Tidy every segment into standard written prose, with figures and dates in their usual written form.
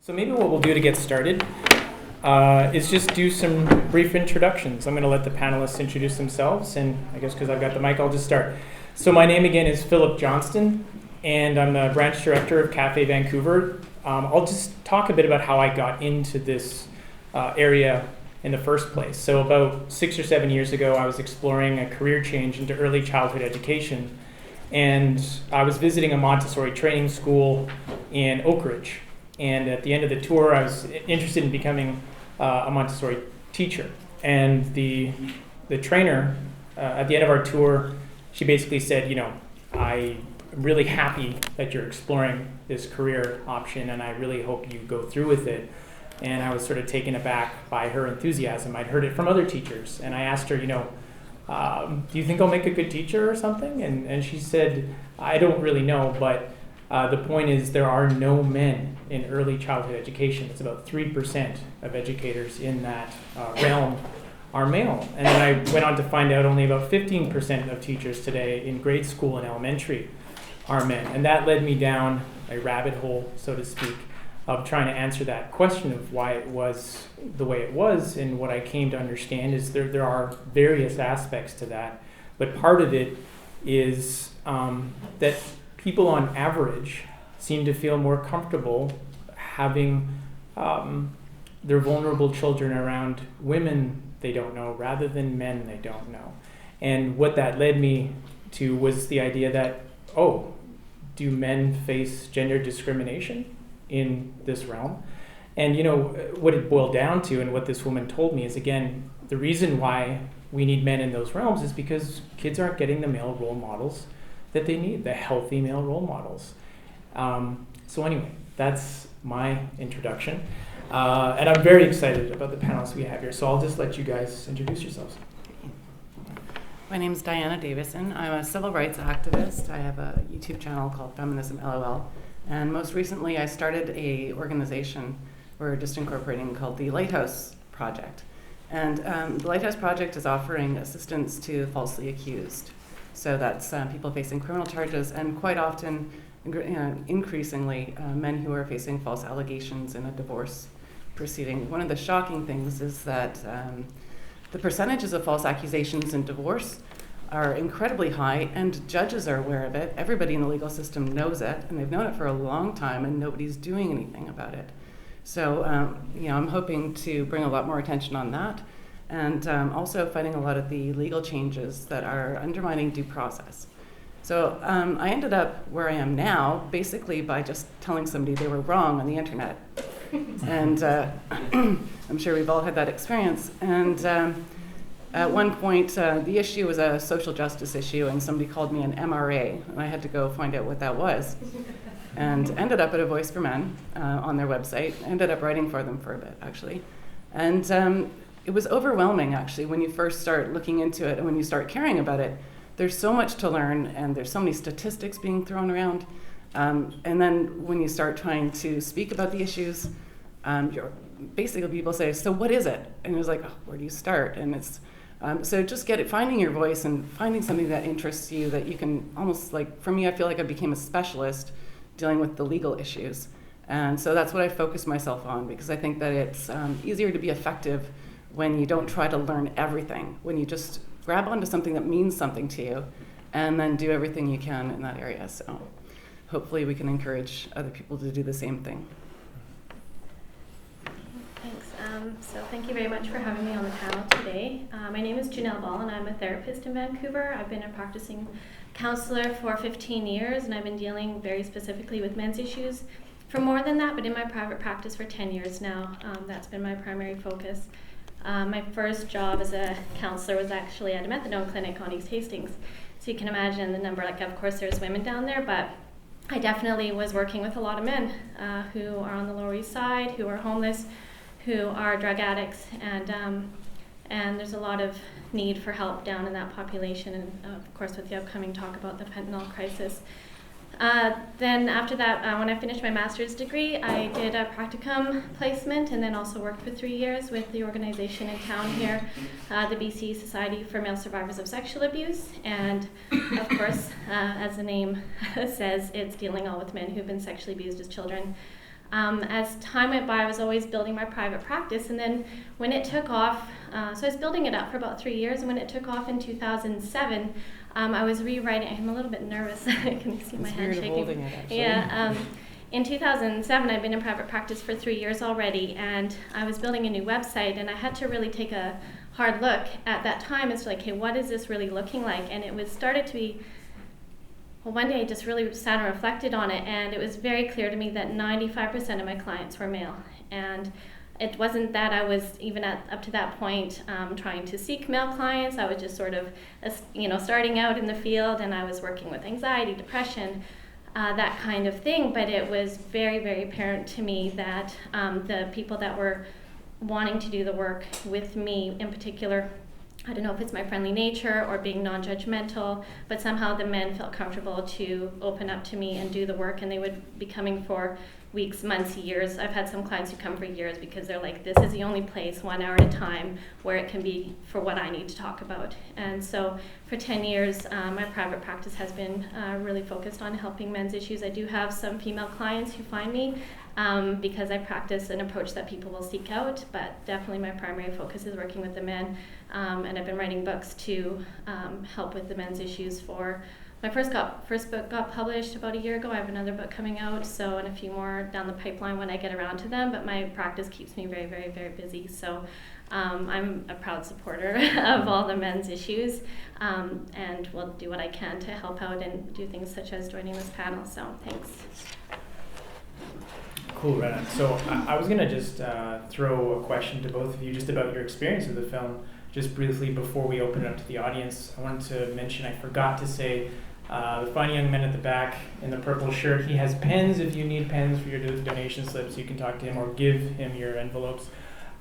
So maybe what we'll do to get started is just do some brief introductions. I'm going to let the panelists introduce themselves, and I guess because I've got the mic, I'll just start. So my name again is Philip Johnston, and I'm the branch director of CCMF Vancouver. I'll just talk a bit about how I got into this area in the first place. So about 6 or 7 years ago, I was exploring a career change into early childhood education, and I was visiting a Montessori training school in Oak Ridge. And at the end of the tour, I was interested in becoming a Montessori teacher. And the trainer, at the end of our tour, she basically said, you know, I'm really happy that you're exploring this career option, and I really hope you go through with it. And I was sort of taken aback by her enthusiasm. I'd heard it from other teachers. And I asked her, you know, do you think I'll make a good teacher or something? And she said, I don't really know, but the point is there are no men in early childhood education. It's about 3% of educators in that realm are male. And then I went on to find out only about 15% of teachers today in grade school and elementary are men. And that led me down a rabbit hole, so to speak, of trying to answer that question of why it was the way it was. And what I came to understand is there are various aspects to that. But part of it is that people on average seem to feel more comfortable having their vulnerable children around women they don't know rather than men they don't know. And what that led me to was the idea that, oh, do men face gender discrimination in this realm? And you know, what it boiled down to and what this woman told me is, again, the reason why we need men in those realms is because kids aren't getting the male role models that they need, the healthy male role models. So anyway, that's my introduction. And I'm very excited about the panelists we have here. So I'll just let you guys introduce yourselves. My name is Diana Davison. I'm a civil rights activist. I have a YouTube channel called Feminism LOL. And most recently, I started a organization we're just incorporating called the Lighthouse Project. And the Lighthouse Project is offering assistance to falsely accused. So that's people facing criminal charges, and quite often, increasingly, men who are facing false allegations in a divorce proceeding. One of the shocking things is that the percentages of false accusations in divorce are incredibly high, and judges are aware of it. Everybody in the legal system knows it, and they've known it for a long time, and nobody's doing anything about it. So, I'm hoping to bring a lot more attention on that, and also fighting a lot of the legal changes that are undermining due process. So I ended up where I am now basically by just telling somebody they were wrong on the internet. And I'm sure we've all had that experience. And at one point, the issue was a social justice issue, and somebody called me an MRA, and I had to go find out what that was. And ended up at a Voice for Men on their website. Ended up writing for them for a bit, actually. And it was overwhelming, actually, when you first start looking into it and when you start caring about it. There's so much to learn, and there's so many statistics being thrown around. And then when you start trying to speak about the issues, basically people say, so what is it? And it's like, oh, where do you start? And it's so just finding your voice and finding something that interests you, that you can almost, like, for me, I feel like I became a specialist dealing with the legal issues. And so that's what I focus myself on, because I think that it's easier to be effective when you don't try to learn everything, when you just grab onto something that means something to you and then do everything you can in that area. So hopefully we can encourage other people to do the same thing. Thanks. So thank you very much for having me on the panel today. My name is Janel Ball, and I'm a therapist in Vancouver. I've been a practicing counselor for 15 years, and I've been dealing very specifically with men's issues for more than that, but in my private practice for 10 years now. That's been my primary focus. My first job as a counselor was actually at a methadone clinic on East Hastings. So you can imagine the number, like, of course there's women down there, but I definitely was working with a lot of men who are on the Lower East Side, who are homeless, who are drug addicts, and there's a lot of need for help down in that population, and of course with the upcoming talk about the fentanyl crisis. Then after that, when I finished my master's degree, I did a practicum placement, and then also worked for 3 years with the organization in town here, the BC Society for Male Survivors of Sexual Abuse. And of course, as the name says, it's dealing all with men who've been sexually abused as children. As time went by, I was always building my private practice, and then when it took off, so I was building it up for about 3 years, and when it took off in 2007, I was rewriting. I'm a little bit nervous. I can see my hand shaking. Holding it, actually. Yeah. In 2007, I've been in private practice for 3 years already, and I was building a new website, and I had to really take a hard look at that time as to like, hey, what is this really looking like? And it was started to be, well, one day I just really sat and reflected on it, and it was very clear to me that 95% of my clients were male. And it wasn't that I was even up to that point trying to seek male clients. I was just sort of, starting out in the field, and I was working with anxiety, depression, that kind of thing. But it was very, very apparent to me that the people that were wanting to do the work with me in particular, I don't know if it's my friendly nature or being non-judgmental, but somehow the men felt comfortable to open up to me and do the work, and they would be coming for weeks, months, years. I've had some clients who come for years because they're like, this is the only place 1 hour at a time where it can be for what I need to talk about. And so for 10 years, my private practice has been really focused on helping men's issues. I do have some female clients who find me because I practice an approach that people will seek out, but definitely my primary focus is working with the men. And I've been writing books to help with the men's issues. For my first book got published about a year ago. I have another book coming out, and a few more down the pipeline when I get around to them. But my practice keeps me very, very, very busy. So I'm a proud supporter of all the men's issues, and will do what I can to help out and do things such as joining this panel. So thanks. Cool, right on. So I was going to just throw a question to both of you just about your experience with the film. Just briefly before we open it up to the audience, I wanted to mention, I forgot to say, the fine young man at the back in the purple shirt, he has pens. If you need pens for your donation slips, you can talk to him or give him your envelopes.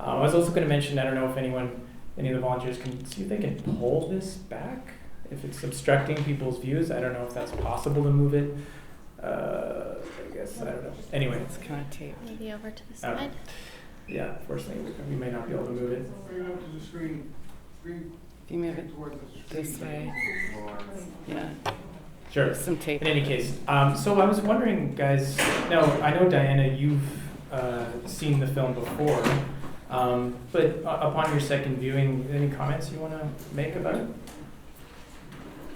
I was also going to mention, I don't know if any of the volunteers can see if they can pull this back, if it's obstructing people's views. I don't know if that's possible to move it. I guess, I don't know. Anyway. It's kind of taped. Maybe over to the side. Yeah, fortunately, we may not be able to move it. If you move it this way. Yeah. Sure. There's some tape. In any case, so I was wondering, guys, now I know, Diana, you've seen the film before, but upon your second viewing, any comments you want to make about it?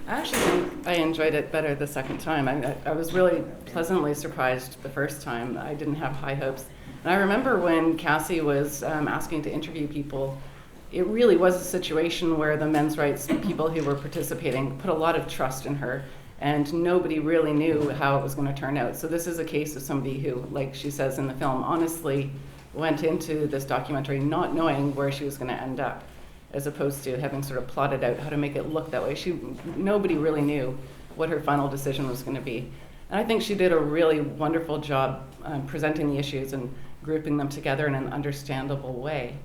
I actually think I enjoyed it better the second time. I was really pleasantly surprised the first time. I didn't have high hopes. And I remember when Cassie was asking to interview people, it really was a situation where the men's rights people who were participating put a lot of trust in her, and nobody really knew how it was going to turn out. So this is a case of somebody who, like she says in the film, honestly went into this documentary not knowing where she was going to end up, as opposed to having sort of plotted out how to make it look that way. Nobody really knew what her final decision was going to be. And I think she did a really wonderful job presenting the issues and grouping them together in an understandable way.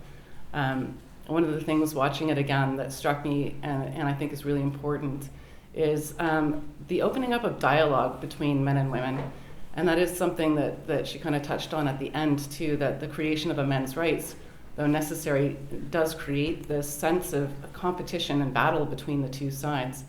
One of the things watching it again that struck me and I think is really important is the opening up of dialogue between men and women. And that is something that she kind of touched on at the end too, that the creation of a men's rights, though necessary, does create this sense of competition and battle between the two sides.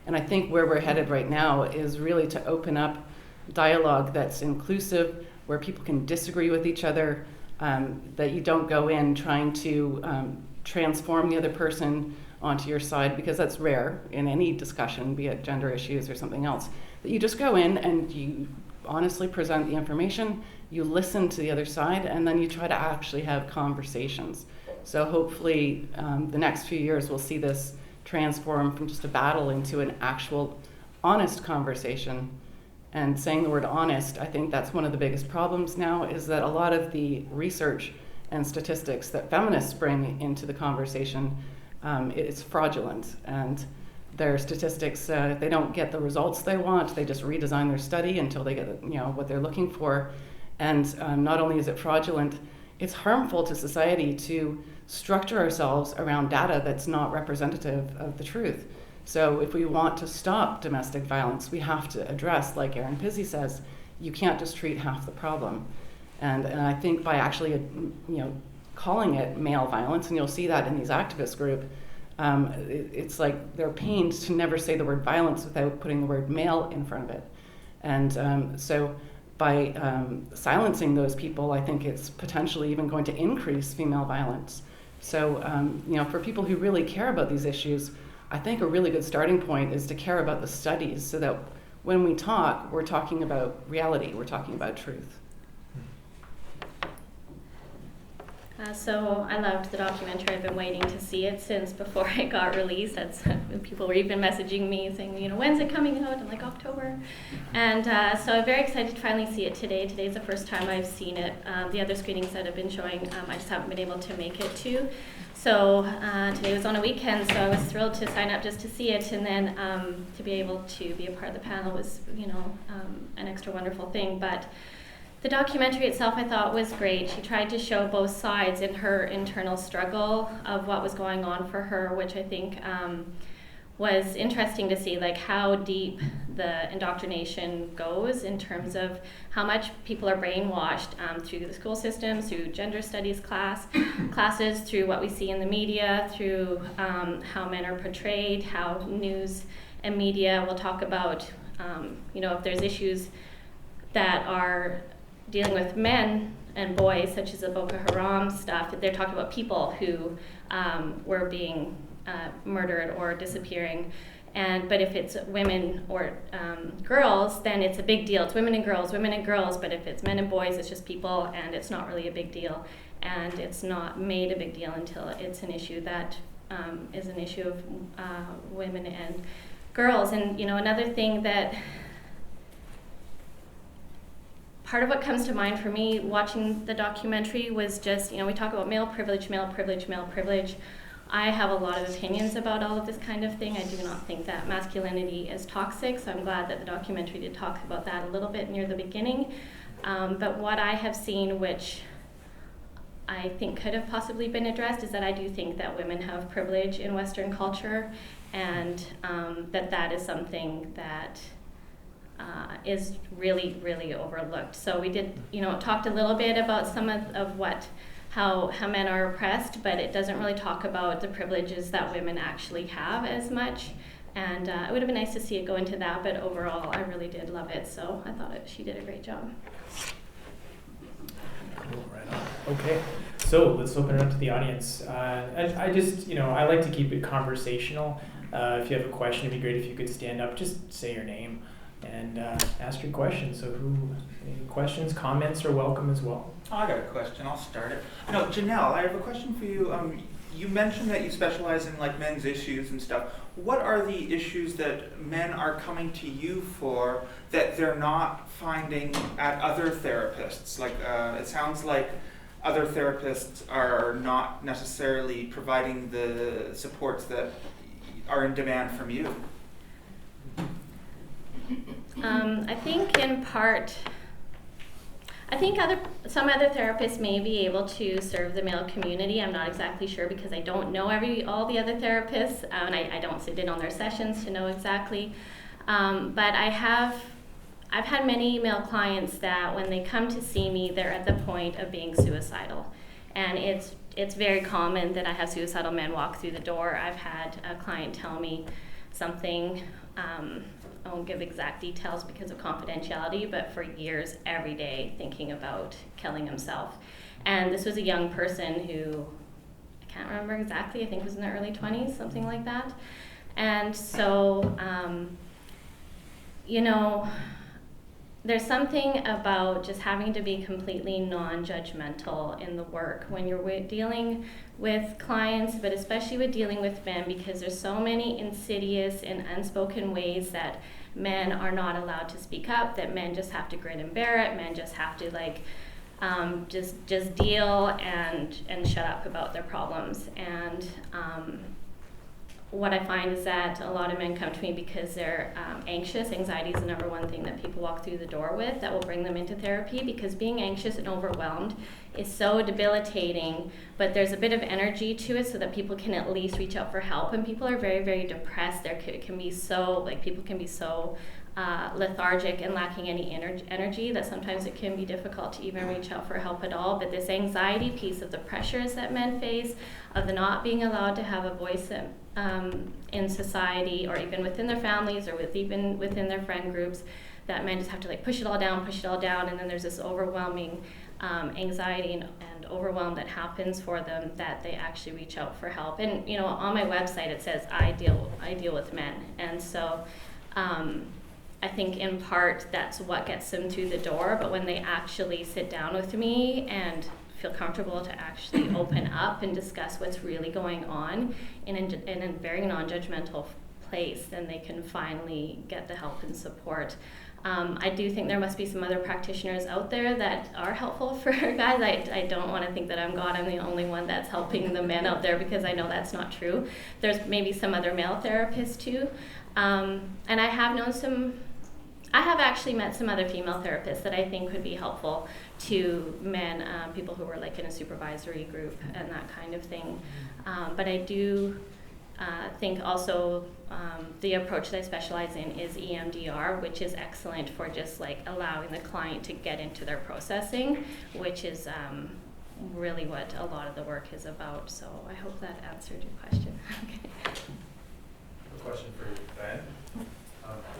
And I think where we're headed right now is really to open up dialogue that's inclusive, where people can disagree with each other, that you don't go in trying to transform the other person onto your side, because that's rare in any discussion, be it gender issues or something else, that you just go in and you honestly present the information, you listen to the other side, and then you try to actually have conversations. So hopefully the next few years we'll see this transform from just a battle into an actual honest conversation. And saying the word honest, I think that's one of the biggest problems now, is that a lot of the research and statistics that feminists bring into the conversation, it's fraudulent. And their statistics, they don't get the results they want. They just redesign their study until they get what they're looking for. And not only is it fraudulent, it's harmful to society to structure ourselves around data that's not representative of the truth. So if we want to stop domestic violence, we have to address, like Erin Pizzey says, you can't just treat half the problem. And I think by actually, calling it male violence, and you'll see that in these activist groups, it's like they're pained to never say the word violence without putting the word male in front of it. And so by silencing those people, I think it's potentially even going to increase female violence. So, for people who really care about these issues, I think a really good starting point is to care about the studies, so that when we talk, we're talking about reality, we're talking about truth. So I loved the documentary. I've been waiting to see it since before it got released. People were even messaging me saying, when's it coming out? I'm like, October. And so I'm very excited to finally see it today. Today's the first time I've seen it. The other screenings that have been showing, I just haven't been able to make it to. So today was on a weekend, so I was thrilled to sign up just to see it, and then to be able to be a part of the panel was, an extra wonderful thing. But the documentary itself, I thought, was great. She tried to show both sides in her internal struggle of what was going on for her, which I think was interesting to see, like how deep the indoctrination goes in terms of how much people are brainwashed through the school systems, through gender studies classes, through what we see in the media, through how men are portrayed, how news and media will talk about, if there's issues that are dealing with men and boys, such as the Boko Haram stuff, they're talking about people who were being murdered or disappearing. But if it's women or girls, then it's a big deal. It's women and girls. But if it's men and boys, it's just people, and it's not really a big deal. And it's not made a big deal until it's an issue that is an issue of women and girls. And another thing that part of what comes to mind for me watching the documentary was just, we talk about male privilege. I have a lot of opinions about all of this kind of thing. I do not think that masculinity is toxic, so I'm glad that the documentary did talk about that a little bit near the beginning. But what I have seen, which I think could have possibly been addressed, is that I do think that women have privilege in Western culture, and that is something that is really, really overlooked. So we did, talked a little bit about some of how men are oppressed, but it doesn't really talk about the privileges that women actually have as much. And it would have been nice to see it go into that, but overall, I really did love it. So I thought she did a great job. Cool, right on. Okay, so let's open it up to the audience. I just, I like to keep it conversational. If you have a question, it'd be great if you could stand up, just say your name and ask your question. So any questions, comments are welcome as well. I got a question. I'll start it. No, Janel, I have a question for you. You mentioned that you specialize in men's issues and stuff. What are the issues that men are coming to you for that they're not finding at other therapists? It sounds like other therapists are not necessarily providing the supports that are in demand from you. I think in part, some other therapists may be able to serve the male community. I'm not exactly sure because I don't know all the other therapists, and I don't sit in on their sessions to know exactly. But I've had many male clients that when they come to see me, they're at the point of being suicidal, and it's very common that I have suicidal men walk through the door. I've had a client tell me something. I won't give exact details because of confidentiality, but for years, every day, thinking about killing himself. And this was a young person who, I can't remember exactly, I think was in their early 20s, something like that. And so, there's something about just having to be completely non-judgmental in the work when you're dealing with clients, but especially with dealing with men, because there's so many insidious and unspoken ways that men are not allowed to speak up, that men just have to grin and bear it, men just have to just deal and shut up about their problems. And what I find is that a lot of men come to me because they're anxious. Anxiety is the number one thing that people walk through the door with that will bring them into therapy, because being anxious and overwhelmed is so debilitating, but there's a bit of energy to it so that people can at least reach out for help. And people are very, very depressed. People can be so lethargic and lacking any energy that sometimes it can be difficult to even reach out for help at all. But this anxiety piece of the pressures that men face, of the not being allowed to have a voice in society, or even within their families, or even within their friend groups, that men just have to like push it all down, and then there's this overwhelming anxiety and overwhelm that happens for them, that they actually reach out for help. And you know, on my website it says I deal with men, and so I think in part that's what gets them through the door. But when they actually sit down with me and feel comfortable to actually open up and discuss what's really going on in a very non-judgmental place, then they can finally get the help and support. I do think there must be some other practitioners out there that are helpful for guys. I don't want to think that I'm the only one that's helping the men out there, because I know that's not true. There's maybe some other male therapists too. And I have actually met some other female therapists that I think would be helpful to men, people who were like in a supervisory group and that kind of thing. But I do think also the approach that I specialize in is EMDR, which is excellent for just like allowing the client to get into their processing, which is really what a lot of the work is about. So I hope that answered your question. Okay. A question for you, Diane.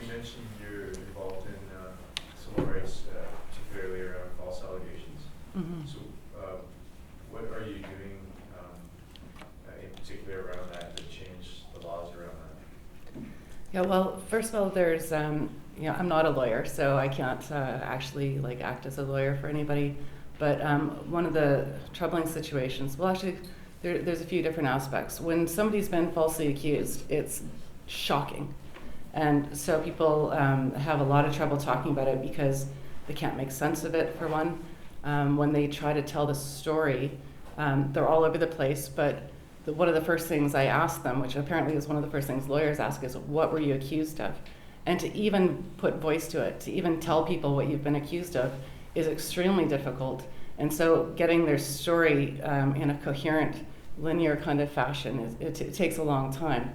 You mentioned you're involved in civil rights, particularly around false allegations. Mm-hmm. So what are you doing in particular around that to change the laws around that? Yeah, well, first of all, there's, I'm not a lawyer, so I can't actually like act as a lawyer for anybody. But one of the troubling situations, well, actually, there's a few different aspects. When somebody's been falsely accused, it's shocking. And so people have a lot of trouble talking about it because they can't make sense of it, for one. When they try to tell the story, they're all over the place, but one of the first things I ask them, which apparently is one of the first things lawyers ask, is what were you accused of? And to even put voice to it, to even tell people what you've been accused of, is extremely difficult. And so getting their story in a coherent, linear kind of fashion, it takes a long time.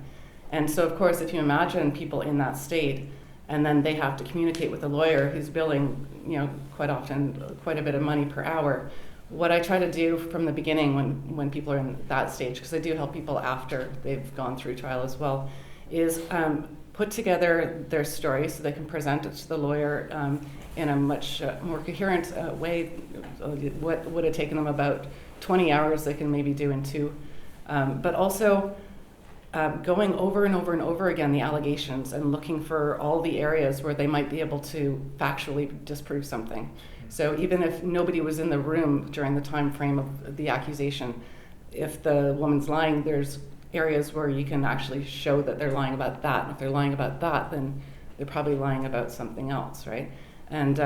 And so, of course, if you imagine people in that state, and then they have to communicate with a lawyer who's billing, quite often quite a bit of money per hour. What I try to do from the beginning when people are in that stage, because I do help people after they've gone through trial as well, is put together their story so they can present it to the lawyer in a much more coherent way. What would have taken them about 20 hours, they can maybe do in 2. But also, going over and over and over again the allegations and looking for all the areas where they might be able to factually disprove something. So even if nobody was in the room during the time frame of the accusation, if the woman's lying, there's areas where you can actually show that they're lying about that. And if they're lying about that, then they're probably lying about something else, right? And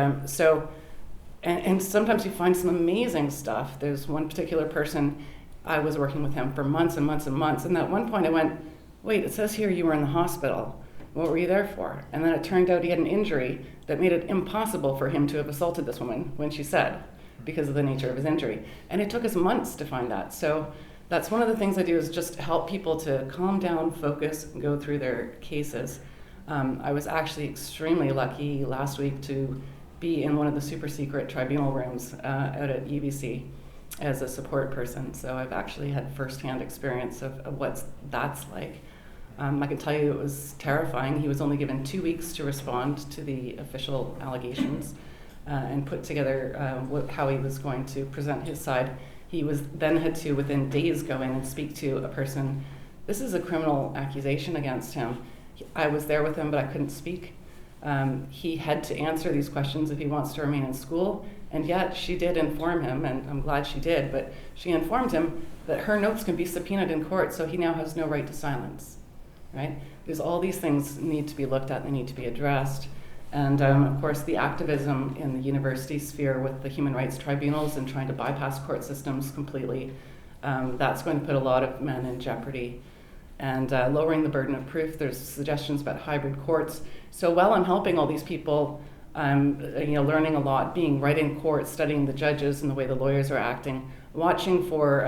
and sometimes you find some amazing stuff. There's one particular person, I was working with him for months and months and months. And at one point I went, wait, it says here you were in the hospital. What were you there for? And then it turned out he had an injury that made it impossible for him to have assaulted this woman when she said, because of the nature of his injury. And it took us months to find that. So that's one of the things I do, is just help people to calm down, focus, and go through their cases. I was actually extremely lucky last week to be in one of the super secret tribunal rooms out at UBC as a support person. So I've actually had firsthand experience of what that's like. I can tell you it was terrifying. He was only given 2 weeks to respond to the official allegations and put together how he was going to present his side. He was then had to, within days, go in and speak to a person. This is a criminal accusation against him. I was there with him, but I couldn't speak. He had to answer these questions if he wants to remain in school, and yet she did inform him, and I'm glad she did, but she informed him that her notes can be subpoenaed in court, so he now has no right to silence, right? Because all these things need to be looked at, they need to be addressed. And of course, the activism in the university sphere with the human rights tribunals and trying to bypass court systems completely, that's going to put a lot of men in jeopardy. And lowering the burden of proof, there's suggestions about hybrid courts. So while I'm helping all these people, learning a lot, being right in court, studying the judges and the way the lawyers are acting, watching for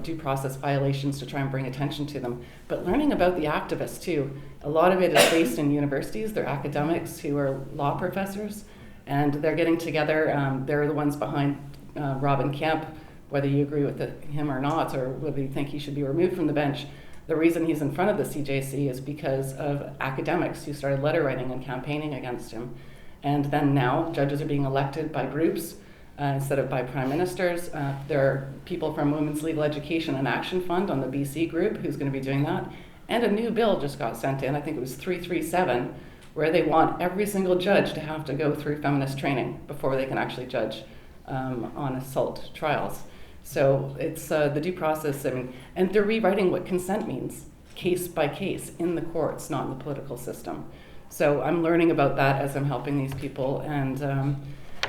due process violations to try and bring attention to them, but learning about the activists too. A lot of it is based in universities. They're academics who are law professors, and they're getting together. They're the ones behind Robin Kemp, whether you agree with him or not, or whether you think he should be removed from the bench. The reason he's in front of the CJC is because of academics who started letter writing and campaigning against him. And then now judges are being elected by groups instead of by prime ministers. There are people from Women's Legal Education and Action Fund on the BC group who's going to be doing that. And a new bill just got sent in, I think it was 337, where they want every single judge to have to go through feminist training before they can actually judge on assault trials. So it's the due process, I mean, and they're rewriting what consent means, case by case, in the courts, not in the political system. So I'm learning about that as I'm helping these people, and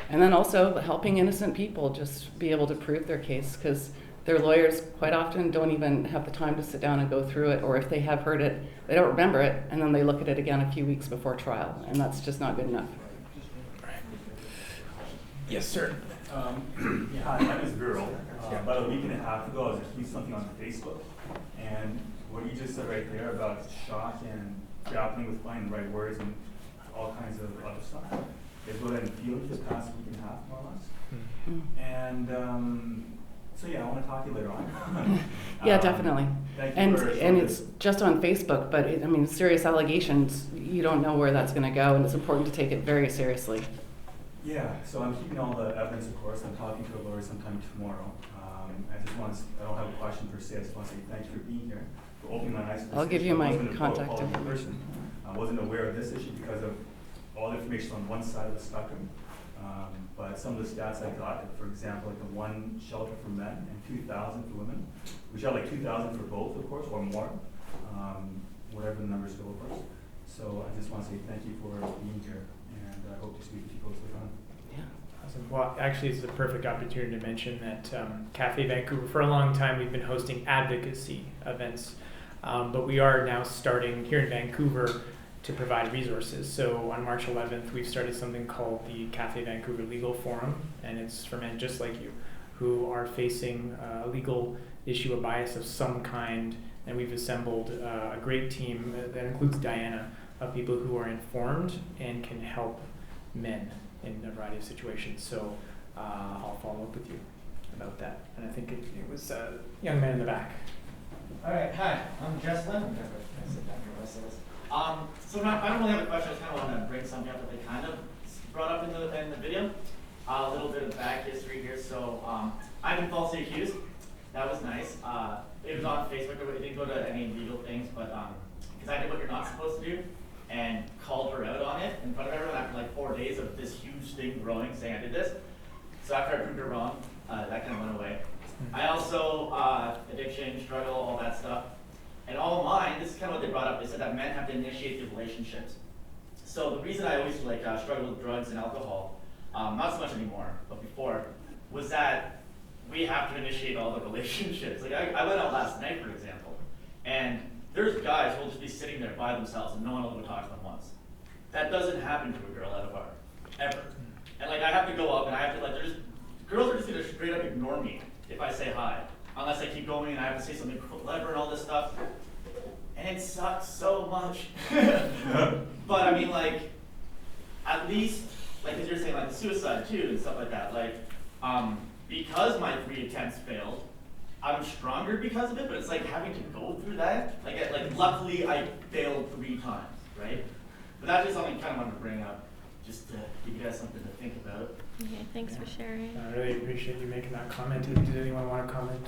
then also helping innocent people just be able to prove their case, because their lawyers quite often don't even have the time to sit down and go through it, or if they have heard it, they don't remember it, and then they look at it again a few weeks before trial, and that's just not good enough. Yes, sir. Hi, my name is Viral. About a week and a half ago, I was accused something on Facebook, and what you just said right there about shock and grappling with finding the right words and all kinds of other stuff is what I'm feeling this past week and a half, more or less. And so yeah, I want to talk to you later on. Yeah, definitely. And it's just on Facebook, but I mean, serious allegations, you don't know where that's going to go, and it's important to take it very seriously. Yeah, so I'm keeping all the evidence, of course. I'm talking to a lawyer sometime tomorrow. I don't have a question per se. I just want to say thank you for being here, for opening my eyes to this. I'll give you my issue. contact information. I wasn't aware of this issue because of all the information on one side of the spectrum. But some of the stats I got, for example, like the one shelter for men and 2,000 for women, which have like 2,000 for both, of course, or more, whatever the numbers go, of course. So I just want to say thank you for being here, and I hope to speak with you folks later on. Awesome. Well, actually, it's the perfect opportunity to mention that Cafe Vancouver, for a long time, we've been hosting advocacy events, but we are now starting here in Vancouver to provide resources. So on March 11th, we've started something called the Cafe Vancouver Legal Forum, and it's for men just like you who are facing a legal issue, a bias of some kind, and we've assembled a great team that includes Diana, of people who are informed and can help men in a variety of situations. So I'll follow up with you about that. And I think it was a young man in the back. All right, hi, I'm Jesslyn. So I don't really have a question, I just kind of want to bring something up that they kind of brought up in the video. A little bit of back history here. So I've been falsely accused. That was nice. It was on Facebook, it didn't go to any legal things, but because I did what you're not supposed to do, and called her out on it in front of everyone after like 4 days of this huge thing growing, saying I did this. So after I proved her wrong, that kind of went away. I also, addiction, struggle, all that stuff. And all of mine, this is kind of what they brought up, they said that men have to initiate the relationships. So the reason I always struggled with drugs and alcohol, not so much anymore, but before, was that we have to initiate all the relationships. Like I went out last night, for example, and there's guys who will just be sitting there by themselves and no one will ever talk to them once. That doesn't happen to a girl at a bar, ever. And like I have to go up and I have to girls are just gonna straight up ignore me if I say hi, unless I keep going and I have to say something clever and all this stuff. And it sucks so much. But I mean, like, at least, like, as you're saying, like the suicide too and stuff like that, like, because my 3 attempts failed, I'm stronger because of it, but it's like having to go through that. Like luckily I failed 3 times, right? But that's just something I kind of wanted to bring up, just to give you guys something to think about. Okay, thanks for sharing. I really appreciate you making that comment. Did anyone want to comment?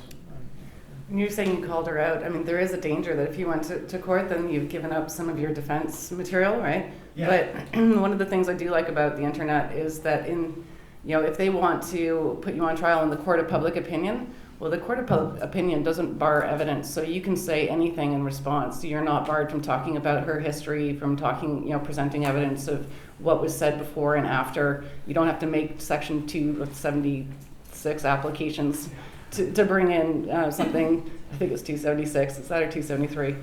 When you're saying you called her out, I mean, there is a danger that if you went to court, then you've given up some of your defense material, right? Yeah. But one of the things I do like about the internet is that if they want to put you on trial in the court of public opinion, well, the court of public opinion doesn't bar evidence, so you can say anything in response. You're not barred from talking about her history, from talking, presenting evidence of what was said before and after. You don't have to make Section 276 applications to bring in something. I think it's 276. Is that or 273?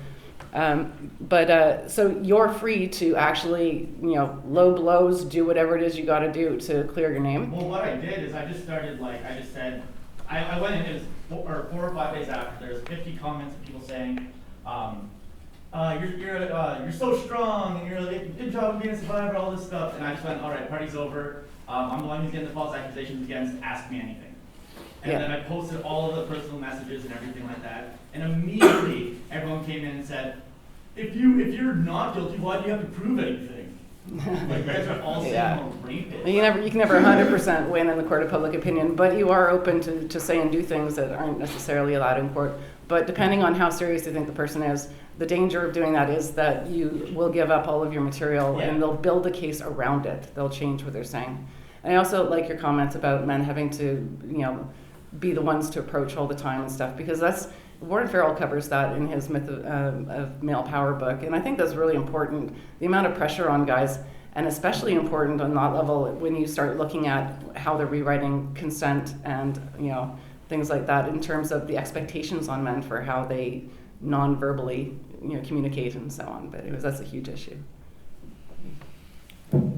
So you're free to actually, low blows, do whatever it is you got to do to clear your name. Well, what I did is I just started, I just said, I went in, it was 4 or 5 days after, there's 50 comments of people saying, you're so strong, and you're like, good job being a survivor, all this stuff. And I just went, all right, party's over. I'm the one who's getting the false accusations against, ask me anything. And then I posted all of the personal messages and everything like that. And immediately everyone came in and said, if you're not guilty, why do you have to prove anything? Like, you guys are all saying Yeah. I'm a rapist. You can never 100% win in the court of public opinion, but you are open to say and do things that aren't necessarily allowed in court. But depending on how serious you think the person is, the danger of doing that is that you will give up all of your material and they'll build a case around it. They'll change what they're saying. And I also like your comments about men having to, be the ones to approach all the time and stuff, because Warren Farrell covers that in his Myth of Male Power book. And I think that's really important. The amount of pressure on guys, and especially important on that level when you start looking at how they're rewriting consent and, things like that in terms of the expectations on men for how they non-verbally, communicate and so on. But that's a huge issue.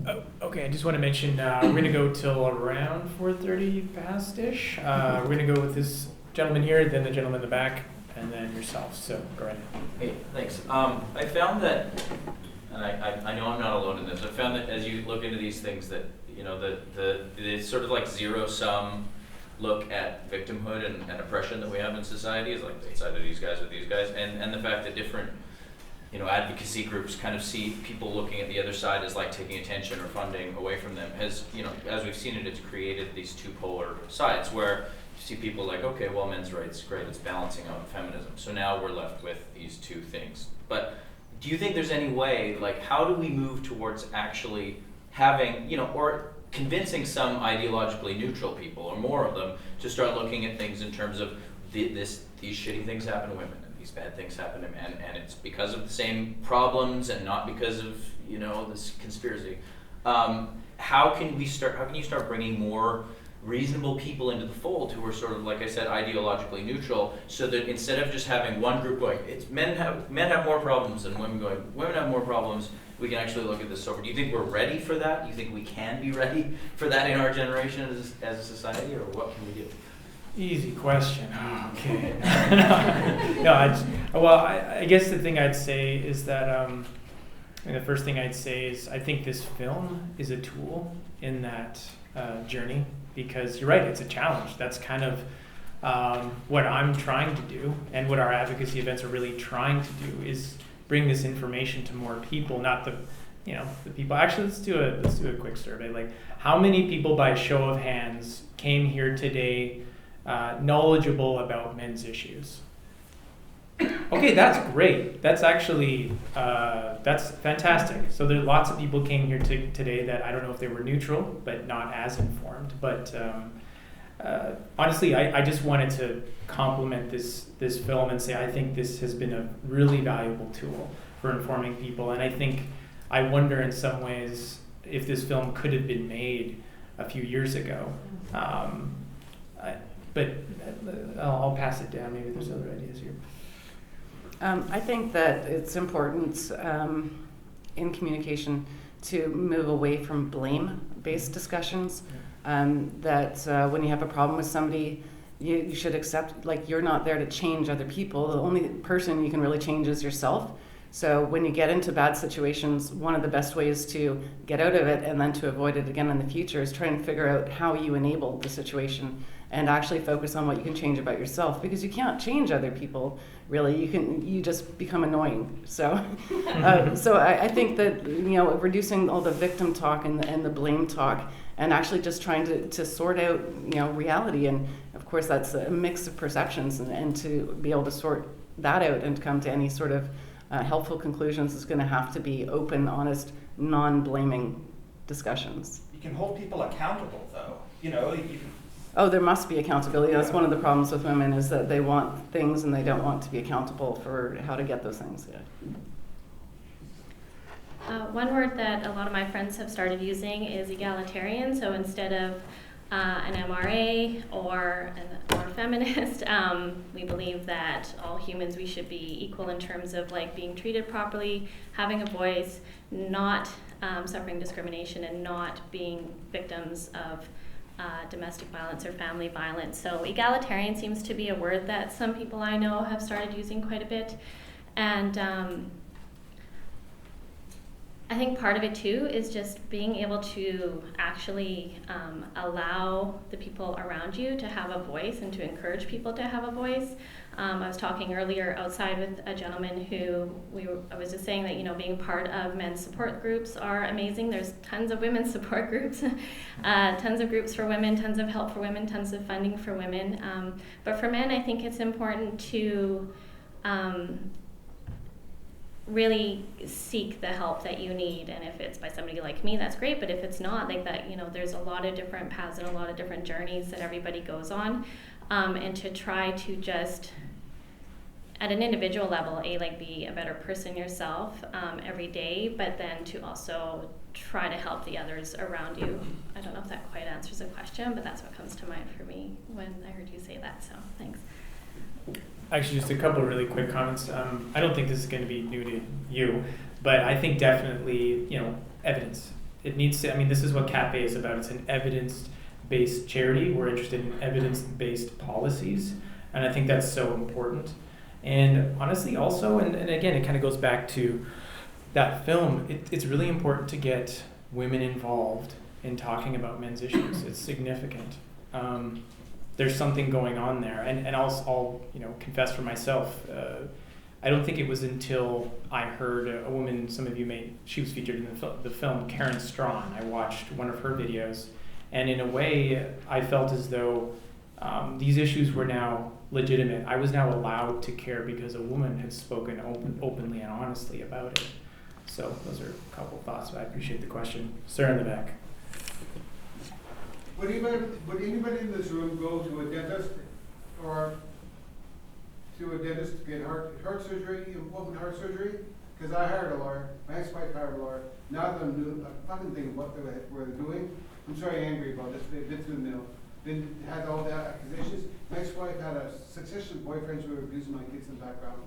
Oh, okay, I just want to mention we're going to go till around 4:30 past-ish. We're going to go with this gentleman here, then the gentleman in the back, and then yourself. So go right ahead. Hey, thanks. I found that, and I know I'm not alone in this, I found that as you look into these things that, the sort of like zero-sum look at victimhood and oppression that we have in society is like it's either these guys or these guys, and the fact that different advocacy groups kind of see people looking at the other side as like taking attention or funding away from them has, as we've seen it, it's created these two polar sides where you see people like, okay, well, men's rights, great, it's balancing out feminism. So now we're left with these two things. But do you think there's any way, like, how do we move towards actually having, or convincing some ideologically neutral people or more of them to start looking at things in terms of these shitty things happen to women? These bad things happen to men, and it's because of the same problems and not because of this conspiracy. How can you start bringing more reasonable people into the fold who are sort of, like I said, ideologically neutral, so that instead of just having one group going, it's men have more problems than women going, women have more problems, we can actually look at this over. Do you think we're ready for that? Do you think we can be ready for that in our generation as a society, or what can we do? Easy question. Okay. No, I guess the thing I'd say is that, the first thing I'd say is I think this film is a tool in that journey, because you're right, it's a challenge. That's kind of what I'm trying to do, and what our advocacy events are really trying to do is bring this information to more people, not the people. Actually, let's do a quick survey. Like, how many people by show of hands came here today knowledgeable about men's issues? Okay, that's great. That's actually that's fantastic. So there lots of people came here today that I don't know if they were neutral, but not as informed. But honestly, I just wanted to compliment this film and say I think this has been a really valuable tool for informing people. And I wonder in some ways if this film could have been made a few years ago. But I'll pass it down. Maybe there's other ideas here. I think that it's important in communication to move away from blame-based discussions. That when you have a problem with somebody, you should accept, like, you're not there to change other people. The only person you can really change is yourself. So when you get into bad situations, one of the best ways to get out of it and then to avoid it again in the future is try and figure out how you enable the situation and actually focus on what you can change about yourself, because you can't change other people, really. You just become annoying. So I think that, reducing all the victim talk and the blame talk, and actually just trying to sort out, reality. And of course, that's a mix of perceptions, and to be able to sort that out and come to any sort of helpful conclusions is going to have to be open, honest, non-blaming discussions. You can hold people accountable, though. Oh, there must be accountability. That's one of the problems with women, is that they want things and they don't want to be accountable for how to get those things. Yeah. One word that a lot of my friends have started using is egalitarian. So instead of an MRA or a feminist, we believe that all humans, we should be equal in terms of being treated properly, having a voice, not suffering discrimination, and not being victims of domestic violence or family violence. So egalitarian seems to be a word that some people I know have started using quite a bit. And I think part of it too is just being able to actually allow the people around you to have a voice and to encourage people to have a voice. I was talking earlier outside with a gentleman who I was just saying that, you know, being part of men's support groups are amazing. There's tons of women's support groups, tons of groups for women, tons of help for women, tons of funding for women. But for men, I think it's important to really seek the help that you need, and if it's by somebody like me, that's great, but if it's not, like that, you know, there's a lot of different paths and a lot of different journeys that everybody goes on, and to try to just at an individual level, like be a better person yourself every day, but then to also try to help the others around you. I don't know if that quite answers the question, but that's what comes to mind for me when I heard you say that, so thanks. Actually, just a couple of really quick comments. I don't think this is going to be new to you, but I think definitely, you know, evidence. It needs to, I mean, this is what CAFE is about. It's an evidence-based charity. We're interested in evidence-based policies, and I think that's so important. And honestly, also, and again, it kind of goes back to that film, it's really important to get women involved in talking about men's issues. It's significant. There's something going on there, and I'll you know, confess for myself. I don't think it was until I heard a woman, some of you she was featured in the film, Karen Strawn. I watched one of her videos, and in a way, I felt as though these issues were now legitimate. I was now allowed to care because a woman had spoken openly and honestly about it. So those are a couple of thoughts, but I appreciate the question. Sir in the back. Would anybody in this room go to a dentist or to a dentist to get heart surgery, open heart surgery? Because I hired a lawyer, my ex-wife hired a lawyer. Now that I'm doing a fucking thing of what they're doing, I'm very angry about this. They've been through the mill. Then had all the accusations. My ex-wife had a succession of boyfriends who were abusing my kids in the background.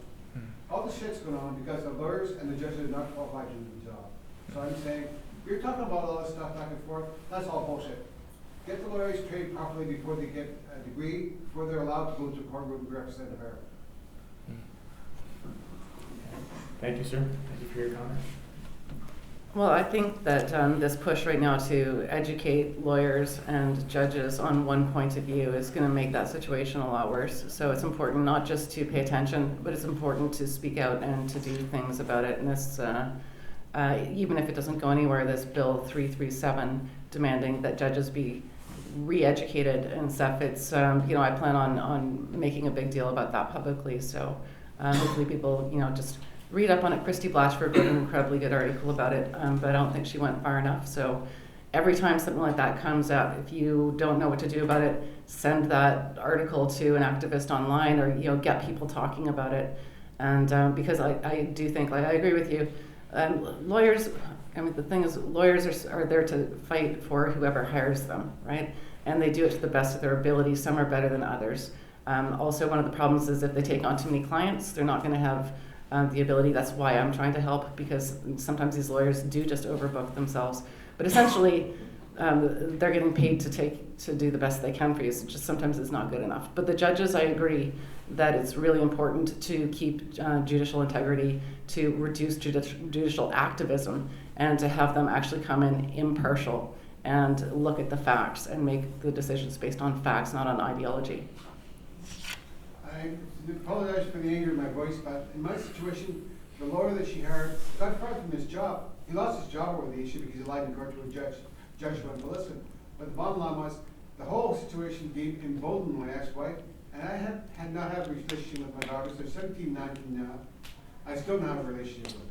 All the shit's going on because the lawyers and the judges are not qualified to do the job. So I'm saying, you're talking about all this stuff back and forth, that's all bullshit. Get the lawyers trained properly before they get a degree, before they're allowed to go to a courtroom and represent a parent. Thank you, sir. Thank you for your comment. Well, I think that this push right now to educate lawyers and judges on one point of view is going to make that situation a lot worse. So it's important not just to pay attention, but it's important to speak out and to do things about it. And this, even if it doesn't go anywhere, this Bill 337 demanding that judges be re-educated and stuff, it's, you know, I plan on making a big deal about that publicly. So hopefully people, you know, just read up on it. Christy Blatchford wrote an incredibly good article about it, but I don't think she went far enough. So every time something like that comes out, if you don't know what to do about it, send that article to an activist online, or, you know, get people talking about it. And because I do think, like, I agree with you, lawyers, I mean, the thing is, lawyers are there to fight for whoever hires them, right? And they do it to the best of their ability. Some are better than others. Also, one of the problems is if they take on too many clients, they're not going to have the ability. That's why I'm trying to help, because sometimes these lawyers do just overbook themselves. But essentially, they're getting paid to do the best they can for you. So just sometimes it's not good enough. But the judges, I agree that it's really important to keep judicial integrity, to reduce judicial activism, and to have them actually come in impartial and look at the facts and make the decisions based on facts, not on ideology. I apologize for the anger in my voice, but in my situation, the lawyer that she hired got fired from his job. He lost his job over the issue because he lied in court to a judge. Judge wouldn't listen. But the bottom line was, the whole situation gave emboldened my ex-wife, and I had not had a relationship with my daughters. They're 17, 19 now. I still don't have a relationship with them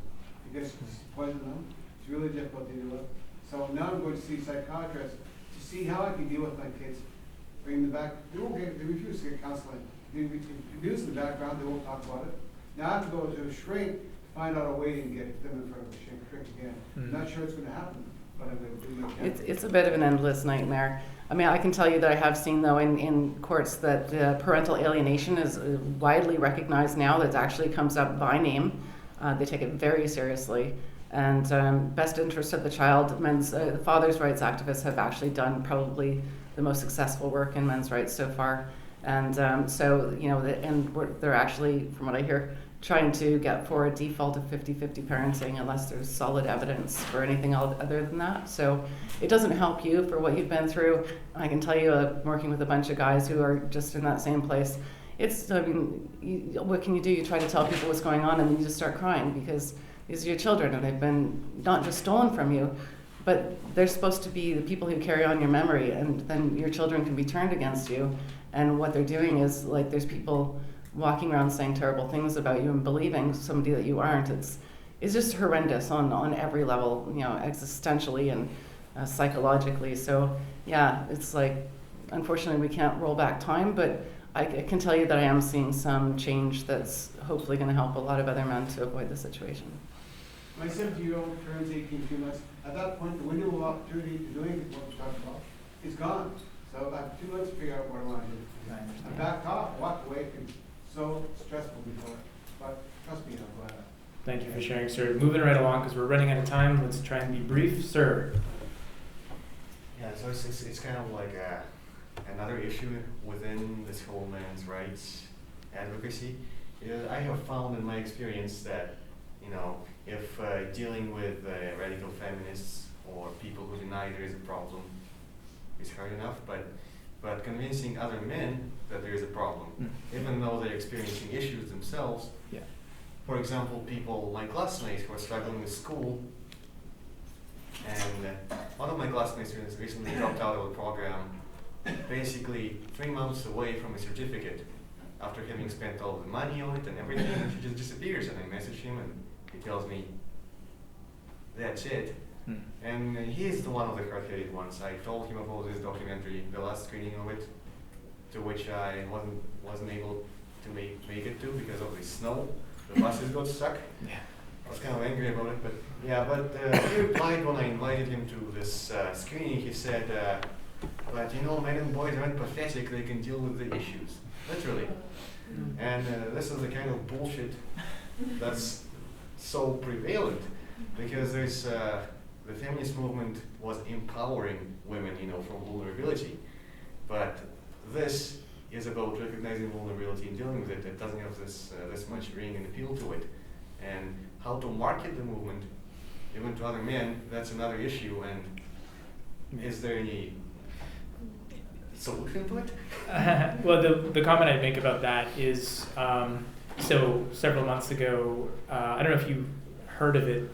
because it's poison them. It's really difficult to deal with. So now I'm going to see a psychiatrist to see how I can deal with my kids. Bring them back. They refuse to get counseling. They abuse in the background, they won't talk about it. Now I have to go to a shrink to find out a way and get them in front of a shrink again. I'm not sure it's going to happen, but I'm going to do my best. It's a bit of an endless nightmare. I mean, I can tell you that I have seen, though, in courts that parental alienation is widely recognized now. That actually comes up by name. They take it very seriously. And best interest of the child, father's rights activists have actually done probably the most successful work in men's rights so far. And so, you know, they're actually, from what I hear, trying to get for a default of 50-50 parenting unless there's solid evidence for anything other than that. So it doesn't help you for what you've been through. I can tell you, working with a bunch of guys who are just in that same place, what can you do? You try to tell people what's going on and then you just start crying because these are your children and they've been not just stolen from you, but they're supposed to be the people who carry on your memory, and then your children can be turned against you. And what they're doing is, like, there's people walking around saying terrible things about you and believing somebody that you aren't. It's just horrendous on every level, existentially and psychologically. So yeah, it's like, unfortunately we can't roll back time, but I can tell you that I am seeing some change that's hopefully going to help a lot of other men to avoid the situation. My 70-year-old turns 18 2 months. At that point, the window of opportunity to doing what we talked about is gone. So I have 2 months to figure out what I want to do. I backed off, walked away. It's so stressful before. But trust me, I'm glad. Thank you for sharing, sir. Moving right along because we're running out of time. Let's try and be brief, sir. Yeah, so it's kind of like another issue within this whole men's rights advocacy. I have found in my experience that, if dealing with radical feminists or people who deny there is a problem is hard enough, but convincing other men that there is a problem, even though they're experiencing issues themselves. Yeah. For example, people, my classmates who are struggling with school, and one of my classmates recently dropped out of a program, basically 3 months away from a certificate, after having spent all the money on it and everything, and she just disappears. And I message him, and he tells me, that's it. And he's the one of the hard-headed ones. I told him about this documentary, the last screening of it, to which I wasn't able to make it to because of the snow. The buses got stuck. Yeah. I was kind of angry about it, but he replied when I invited him to this screening. He said, but men and boys aren't pathetic, they can deal with the issues, literally. And this is the kind of bullshit that's so prevalent, because there's the feminist movement was empowering women, from vulnerability, but this is about recognizing vulnerability and dealing with it. It doesn't have this much ring and appeal to it. And how to market the movement, even to other men, that's another issue. And is there any solution to it? Well, the comment I'd make about that is, so several months ago, I don't know if you heard of it,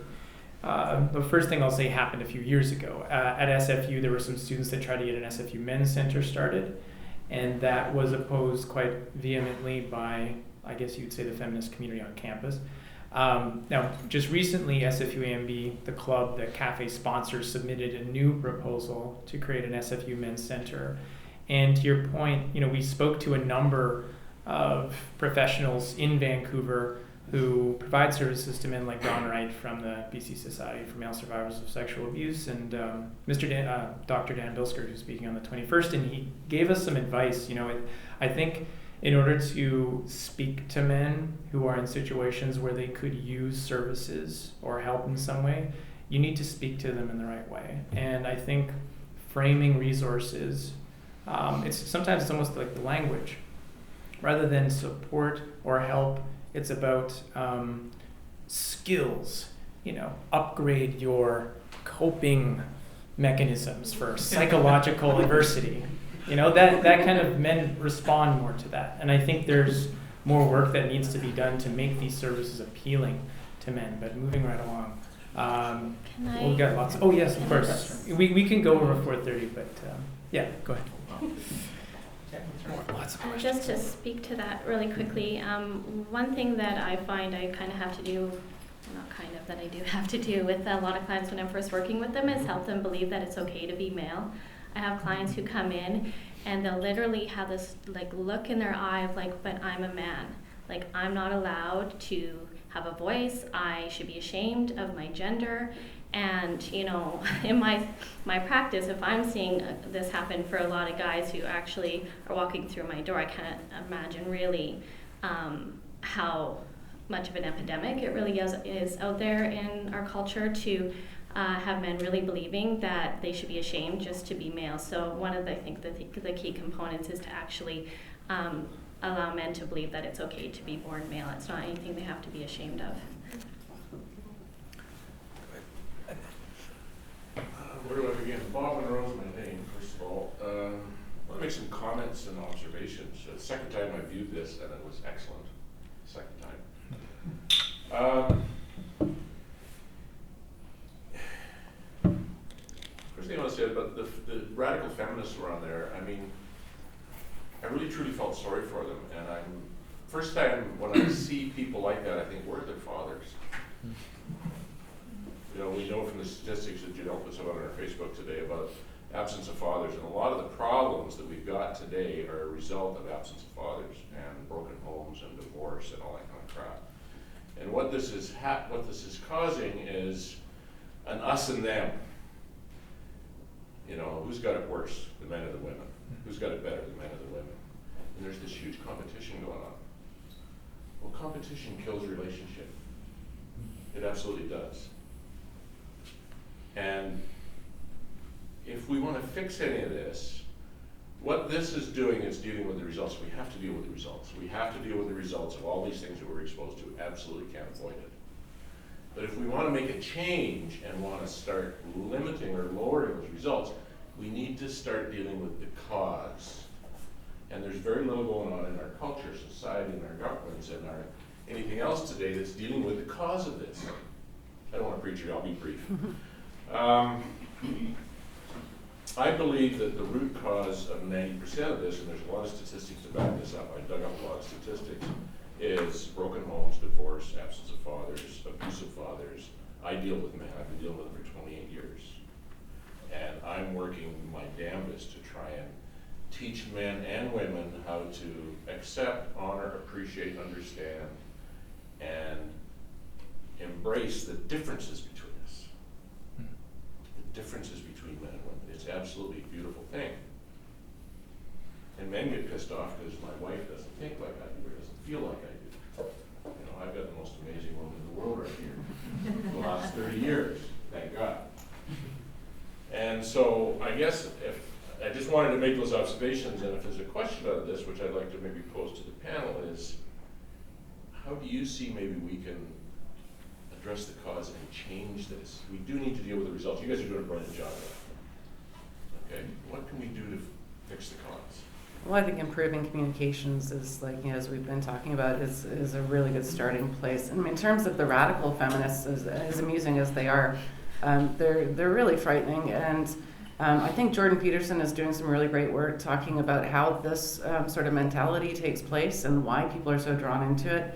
the first thing I'll say happened a few years ago. At SFU, there were some students that tried to get an SFU Men's Center started, and that was opposed quite vehemently by, I guess you'd say, the feminist community on campus. Now, just recently, SFU AMB, the club that CAFE sponsors, submitted a new proposal to create an SFU Men's Center. And to your point, we spoke to a number of professionals in Vancouver who provide services to men like Don Wright from the BC Society for Male Survivors of Sexual Abuse, and Dr. Dan Bilsker, who's speaking on the 21st, and he gave us some advice. I think in order to speak to men who are in situations where they could use services or help in some way, you need to speak to them in the right way. And I think framing resources, sometimes it's almost like the language. Rather than support or help, it's about skills, upgrade your coping mechanisms for psychological adversity. That kind of men respond more to that. And I think there's more work that needs to be done to make these services appealing to men. But moving right along. We've got lots. Oh yes, of course. We can go over 4:30, but yeah, go ahead. Lots of questions. Just to speak to that really quickly, one thing that I find I kind of have to do, that I do have to do with a lot of clients when I'm first working with them is help them believe that it's okay to be male. I have clients who come in and they'll literally have this look in their eye of but I'm a man. I'm not allowed to have a voice. I should be ashamed of my gender. And, in my practice, if I'm seeing this happen for a lot of guys who actually are walking through my door, I can't imagine really how much of an epidemic it really is out there in our culture to have men really believing that they should be ashamed just to be male. So one of the key components is to actually allow men to believe that it's okay to be born male. It's not anything they have to be ashamed of. Where do I begin? Bob Monroe's my name, first of all. I want to make some comments and observations. The second time I viewed this, and it was excellent. Second time. First thing I want to say about the radical feminists who are on there, I mean, I really truly felt sorry for them. And first time when I see people like that, I think, where are their fathers? You know, we know from the statistics that Janel puts out on our Facebook today about absence of fathers, and a lot of the problems that we've got today are a result of absence of fathers and broken homes and divorce and all that kind of crap. And what this is causing is an us and them. You know, who's got it worse, the men or the women? Who's got it better, the men or the women? And there's this huge competition going on. Well, competition kills relationship. It absolutely does. And if we want to fix any of this, what this is doing is dealing with the results. We have to deal with the results. We have to deal with the results of all these things that we're exposed to. Absolutely can't avoid it. But if we want to make a change and want to start limiting or lowering those results, we need to start dealing with the cause. And there's very little going on in our culture, society, and our governments, and anything else today that's dealing with the cause of this. I don't want to preach here, I'll be brief. I believe that the root cause of 90% of this, and there's a lot of statistics to back this up, I dug up a lot of statistics, is broken homes, divorce, absence of fathers, abusive fathers. I deal with men. I've been dealing with them for 28 years. And I'm working my damnedest to try and teach men and women how to accept, honor, appreciate, understand, and embrace the differences between us. The differences between men and women. It's absolutely a beautiful thing. And men get pissed off because my wife doesn't think like I do or doesn't feel like I do. You know, I've got the most amazing woman in the world right here for the last 30 years, thank God. And so I guess if I just wanted to make those observations, and if there's a question on this, which I'd like to maybe pose to the panel, is how do you see maybe we can address the cause and change this? We do need to deal with the results. You guys are doing a brilliant job. Okay, what can we do to fix the cause? Well, I think improving communications is, like, you know, as we've been talking about, is a really good starting place. And in terms of the radical feminists, as amusing as they are, they're really frightening. And I think Jordan Peterson is doing some really great work talking about how this sort of mentality takes place and why people are so drawn into it.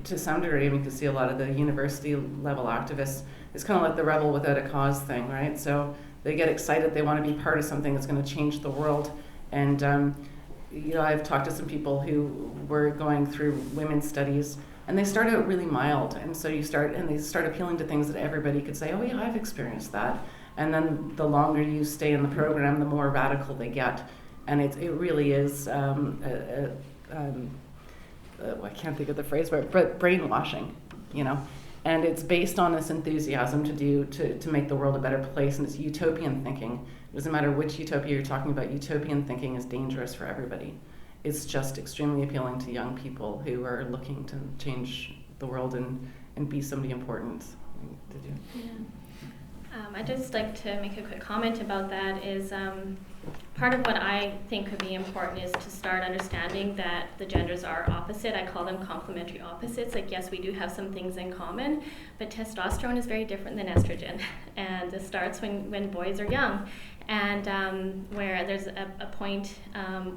To some degree, I mean, you can see a lot of the university level activists. It's kind of like the rebel without a cause thing, right? So they get excited, they want to be part of something that's going to change the world. And, you know, I've talked to some people who were going through women's studies, and they start out really mild. And so they start appealing to things that everybody could say, oh yeah, I've experienced that. And then the longer you stay in the program, the more radical they get. And it really is, I can't think of the phrase, but brainwashing, you know. And it's based on this enthusiasm to make the world a better place, and it's utopian thinking. It doesn't matter which utopia you're talking about, utopian thinking is dangerous for everybody. It's just extremely appealing to young people who are looking to change the world and be somebody important. Did you? Yeah. I'd just like to make a quick comment about that is part of what I think could be important is to start understanding that the genders are opposite. I call them complementary opposites. Like, yes, we do have some things in common, but testosterone is very different than estrogen. And this starts when boys are young. And where there's a point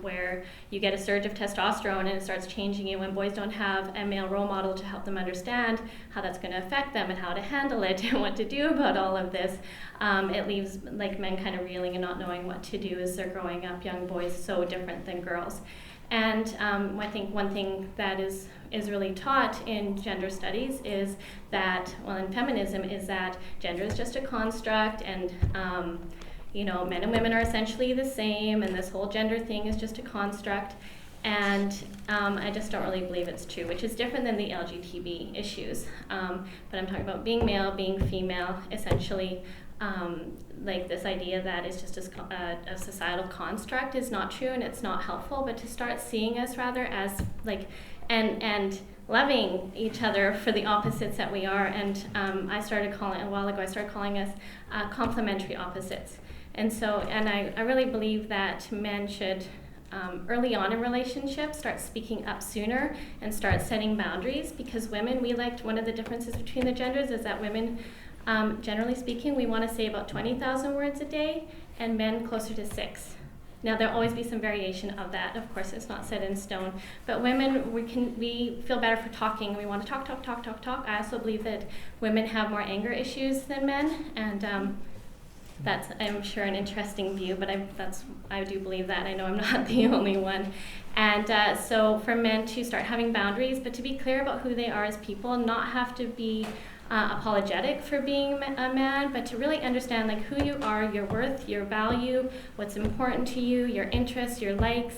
where you get a surge of testosterone and it starts changing you when boys don't have a male role model to help them understand how that's going to affect them and how to handle it and what to do about all of this. It leaves like men kind of reeling and not knowing what to do as they're growing up, young boys so different than girls. And I think one thing that is really taught in gender studies is that, well, in feminism, is that gender is just a construct, and you know, men and women are essentially the same, and this whole gender thing is just a construct. And I just don't really believe it's true, which is different than the LGBT issues. But I'm talking about being male, being female, essentially like this idea that it's just a societal construct is not true and it's not helpful, but to start seeing us rather as like, and loving each other for the opposites that we are. And I started calling us complementary opposites. And so, and I really believe that men should early on in relationships start speaking up sooner and start setting boundaries, because women, one of the differences between the genders is that women, generally speaking, we want to say about 20,000 words a day, and men closer to 6. Now there'll always be some variation of that. Of course, it's not set in stone. But women, we feel better for talking. We want to talk. I also believe that women have more anger issues than men, and that's, I'm sure, an interesting view. But I do believe that. I know I'm not the only one. And so for men to start having boundaries, but to be clear about who they are as people, not have to be apologetic for being a man, but to really understand like who you are, your worth, your value, what's important to you, your interests, your likes,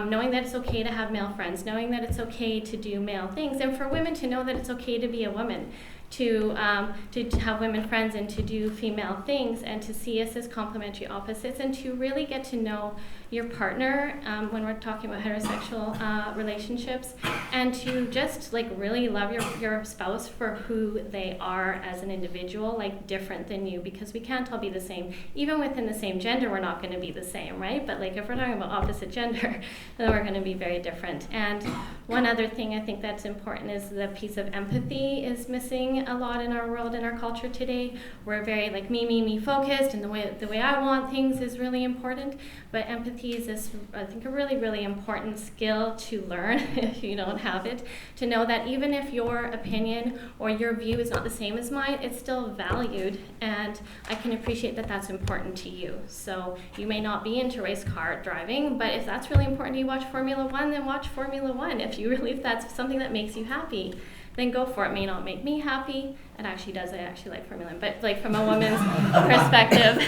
knowing that it's okay to have male friends, knowing that it's okay to do male things, and for women to know that it's okay to be a woman, to have women friends and to do female things, and to see us as complementary opposites, and to really get to know your partner when we're talking about heterosexual relationships, and to just like really love your spouse for who they are as an individual, like different than you, because we can't all be the same. Even within the same gender, we're not going to be the same, right? But like if we're talking about opposite gender, then we're going to be very different. And one other thing I think that's important is the piece of empathy is missing a lot in our world, in our culture today. We're very like me focused, and the way I want things is really important. But empathy is this, I think, a really, really important skill to learn if you don't have it. To know that even if your opinion or your view is not the same as mine, it's still valued, and I can appreciate that that's important to you. So you may not be into race car driving, but if that's really important to you, watch Formula One, then watch Formula One. If that's something that makes you happy, then go for it. It may not make me happy. It actually does. I actually like Formula One, but like from a woman's perspective,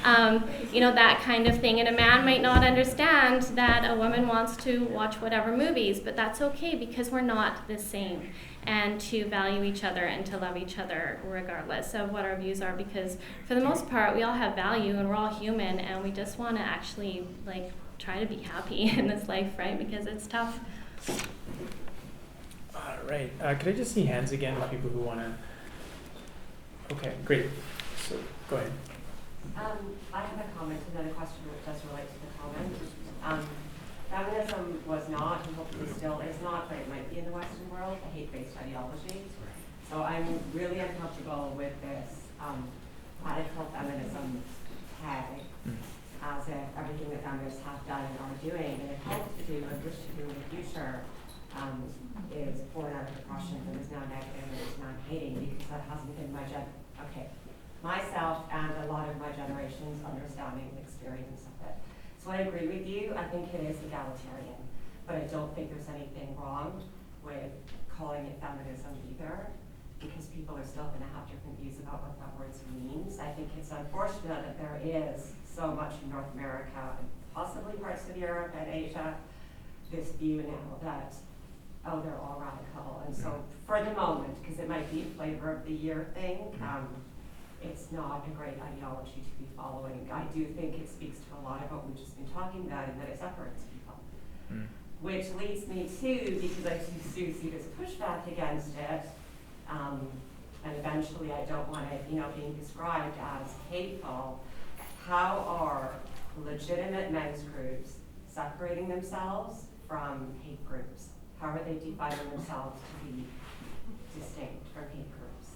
that kind of thing. And a man might not understand that a woman wants to watch whatever movies, but that's okay because we're not the same. And to value each other and to love each other regardless of what our views are, because for the most part, we all have value and we're all human, and we just want to actually like try to be happy in this life, right? Because it's tough. All right. Could I just see hands again with people who want to? Okay, great. So go ahead. I have a comment and then a question which does relate to the comment. Feminism was not, and hopefully still is not, but it might be in the Western world, a hate-based ideology. So I'm really uncomfortable with this radical feminism tag as if everything that feminists have done and are doing and hope to do and wish to do in the future is born out of depression and is now negative and is now hating, because that hasn't been myself and a lot of my generation's understanding and experience of it. So I agree with you. I think it is egalitarian, but I don't think there's anything wrong with calling it feminism either, because people are still going to have different views about what that word means. I think it's unfortunate that there is so much in North America and possibly parts of Europe and Asia, this view now that, oh, they're all radical. And so for the moment, because it might be a flavor of the year thing, it's not a great ideology to be following. I do think it speaks to a lot of what we've just been talking about, and that it separates people. Which leads me to, because I do see this pushback against it, and eventually I don't want it, being described as hateful. How are legitimate men's groups separating themselves from hate groups? How are they defining themselves to be distinct from hate groups?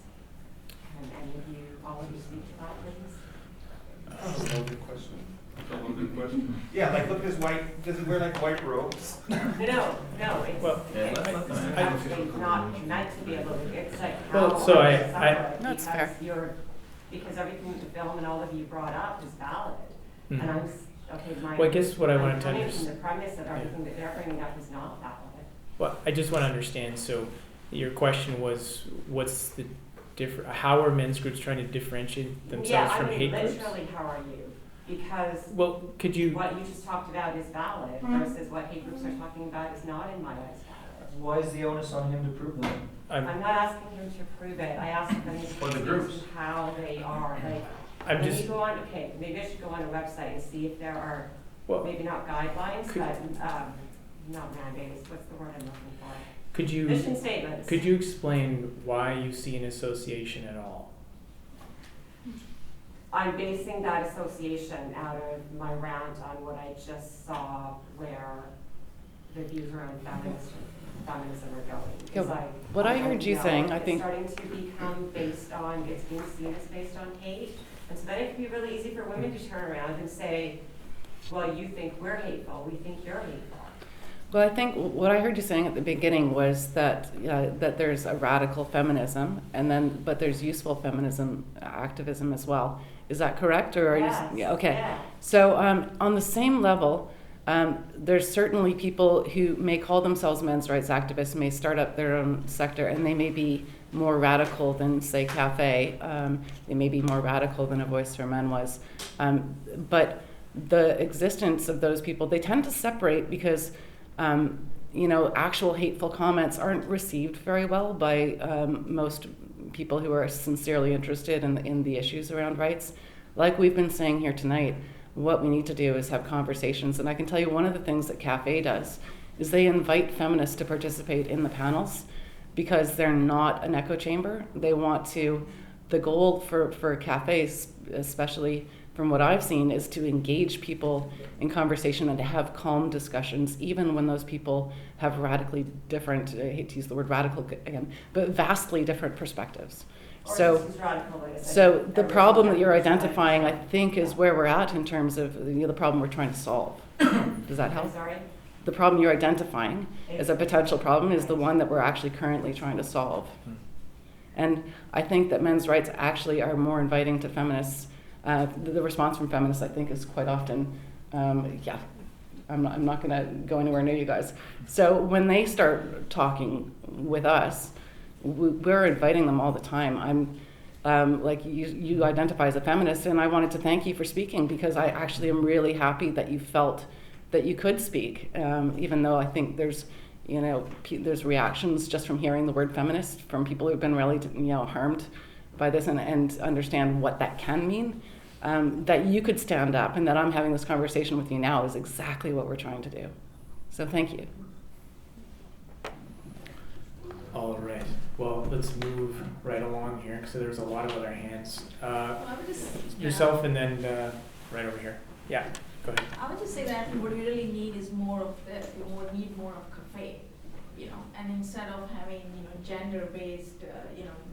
Can any of you, all of you speak to that, please? That's a good question. That's a good question. Yeah, like look at his white, does he wear like white robes? No, it's, Well, it's actually not meant to be a little, it's like how Well, so I That's fair. Because everything the film and all of you brought up is valid. And I'm, Well, I guess what I wanted to coming from understand. the premise that everything that they're bringing up is not valid. Well, I just want to understand. So, your question was, what's the how are men's groups trying to differentiate themselves from hate groups? Yeah, literally, how are you? Because could you? What you just talked about is valid versus what hate groups are talking about is not, in my eyes, valid. why is the onus on him to prove them? I'm not asking him to prove it. I asked him For the to groups. see how they are. Like, I'm when just- you go on, okay, maybe I should go on a website and see if there are, Well, maybe not guidelines, could- but not mandates. What's the word I'm looking for? Could you Mission statements. Could you explain why you see an association at all? I'm basing that association out of my rant on what I just saw, where the views around feminism are going. Yeah, It's what I heard you saying, I think- it's starting to become based on, it's being seen as based on hate. And so then it can be really easy for women to turn around and say, well, you think we're hateful, we think you're hateful. Well, I think what I heard you saying at the beginning was that that there's a radical feminism, but there's useful feminism activism as well. Is that correct, or are Yes, you? Yeah, okay. yeah. So on the same level, there's certainly people who may call themselves men's rights activists, may start up their own sector, and they may be more radical than, say, Cafe. They may be more radical than A Voice for Men was, but the existence of those people, they tend to separate because. Actual hateful comments aren't received very well by most people who are sincerely interested in the issues around rights. Like we've been saying here tonight, what we need to do is have conversations. And I can tell you one of the things that Cafe does is they invite feminists to participate in the panels because they're not an echo chamber. They want to, the goal for Cafes, especially from what I've seen, is to engage people in conversation and to have calm discussions, even when those people have radically different, I hate to use the word radical again, but vastly different perspectives. Or So, just as radical, like I said, so the everyone's problem that you're different. identifying, I think, is where we're at in terms of the problem we're trying to solve. Does that help? I'm sorry? The problem you're identifying as a potential problem is the one that we're actually currently trying to solve. And I think that men's rights actually are more inviting to feminists. The response from feminists, I think, is quite often, I'm not going to go anywhere near you guys. So when they start talking with us, we're inviting them all the time. I'm like you identify as a feminist, and I wanted to thank you for speaking because I actually am really happy that you felt that you could speak, even though I think there's reactions just from hearing the word feminist from people who've been really harmed by this and understand what that can mean. That you could stand up and that I'm having this conversation with you now is exactly what we're trying to do. So thank you. All right. Well, let's move right along here. So there's a lot of other hands. Yourself and then right over here. Yeah, go ahead. I would just say that what we really need is more of this. We need more of cafe, and instead of having, gender-based,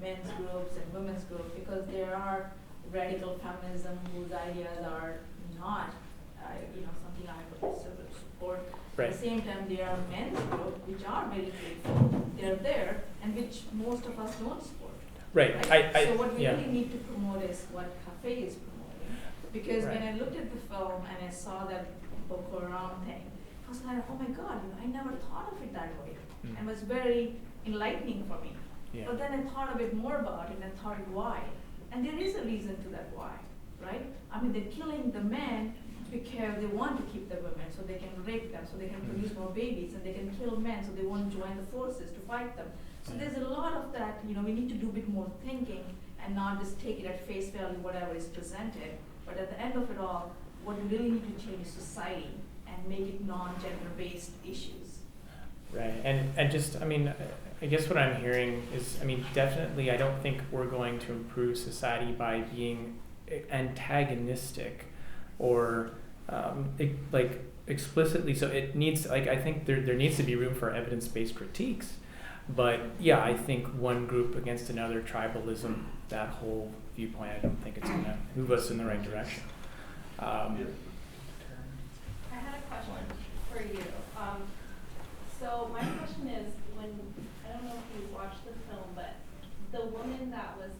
men's groups and women's groups, because there are radical feminism whose ideas are not, something I would support. Right. At the same time, there are men's groups which are very grateful. They're there, and which most of us don't support. Right. So what we really need to promote is what Cafe is promoting. Because when I looked at the film and I saw that Boko Haram thing, I was like, oh my God, I never thought of it that way. And it was very enlightening for me. Yeah. But then I thought a bit more about it and I thought, why? And there is a reason to that why, right? I mean, they're killing the men because they want to keep the women so they can rape them, so they can produce more babies, and they can kill men so they won't join the forces to fight them. So there's a lot of that, we need to do a bit more thinking and not just take it at face value, whatever is presented. But at the end of it all, what we really need to change is society and make it non-gender based issues. Right. And just, I guess what I'm hearing is, definitely I don't think we're going to improve society by being antagonistic or explicitly. So it needs, I think there needs to be room for evidence-based critiques. But yeah, I think one group against another, tribalism, that whole viewpoint, I don't think it's going to move us in the right direction. I had a question for you. So my question is, I don't know if you watched the film, but the woman that was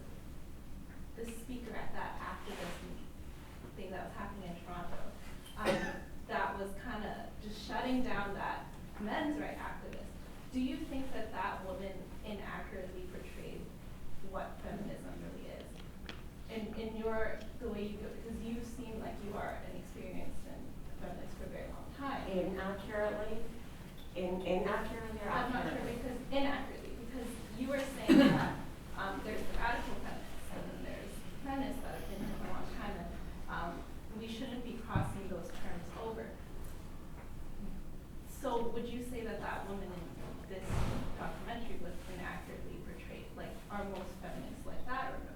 the speaker at that activist thing that was happening in Toronto, that was kind of just shutting down that men's rights activist. Do you think that woman inaccurately portrayed what feminism really is? The way you go, because you seem like you are an experienced and feminist for a very long time. Inaccurately I'm not sure because inaccurately, because you were saying that there's the radical feminists and then there's feminists that have been here for a long time, and we shouldn't be crossing those terms over. So would you say that that woman in this documentary was inaccurately portrayed? Like, are most feminists like that or no?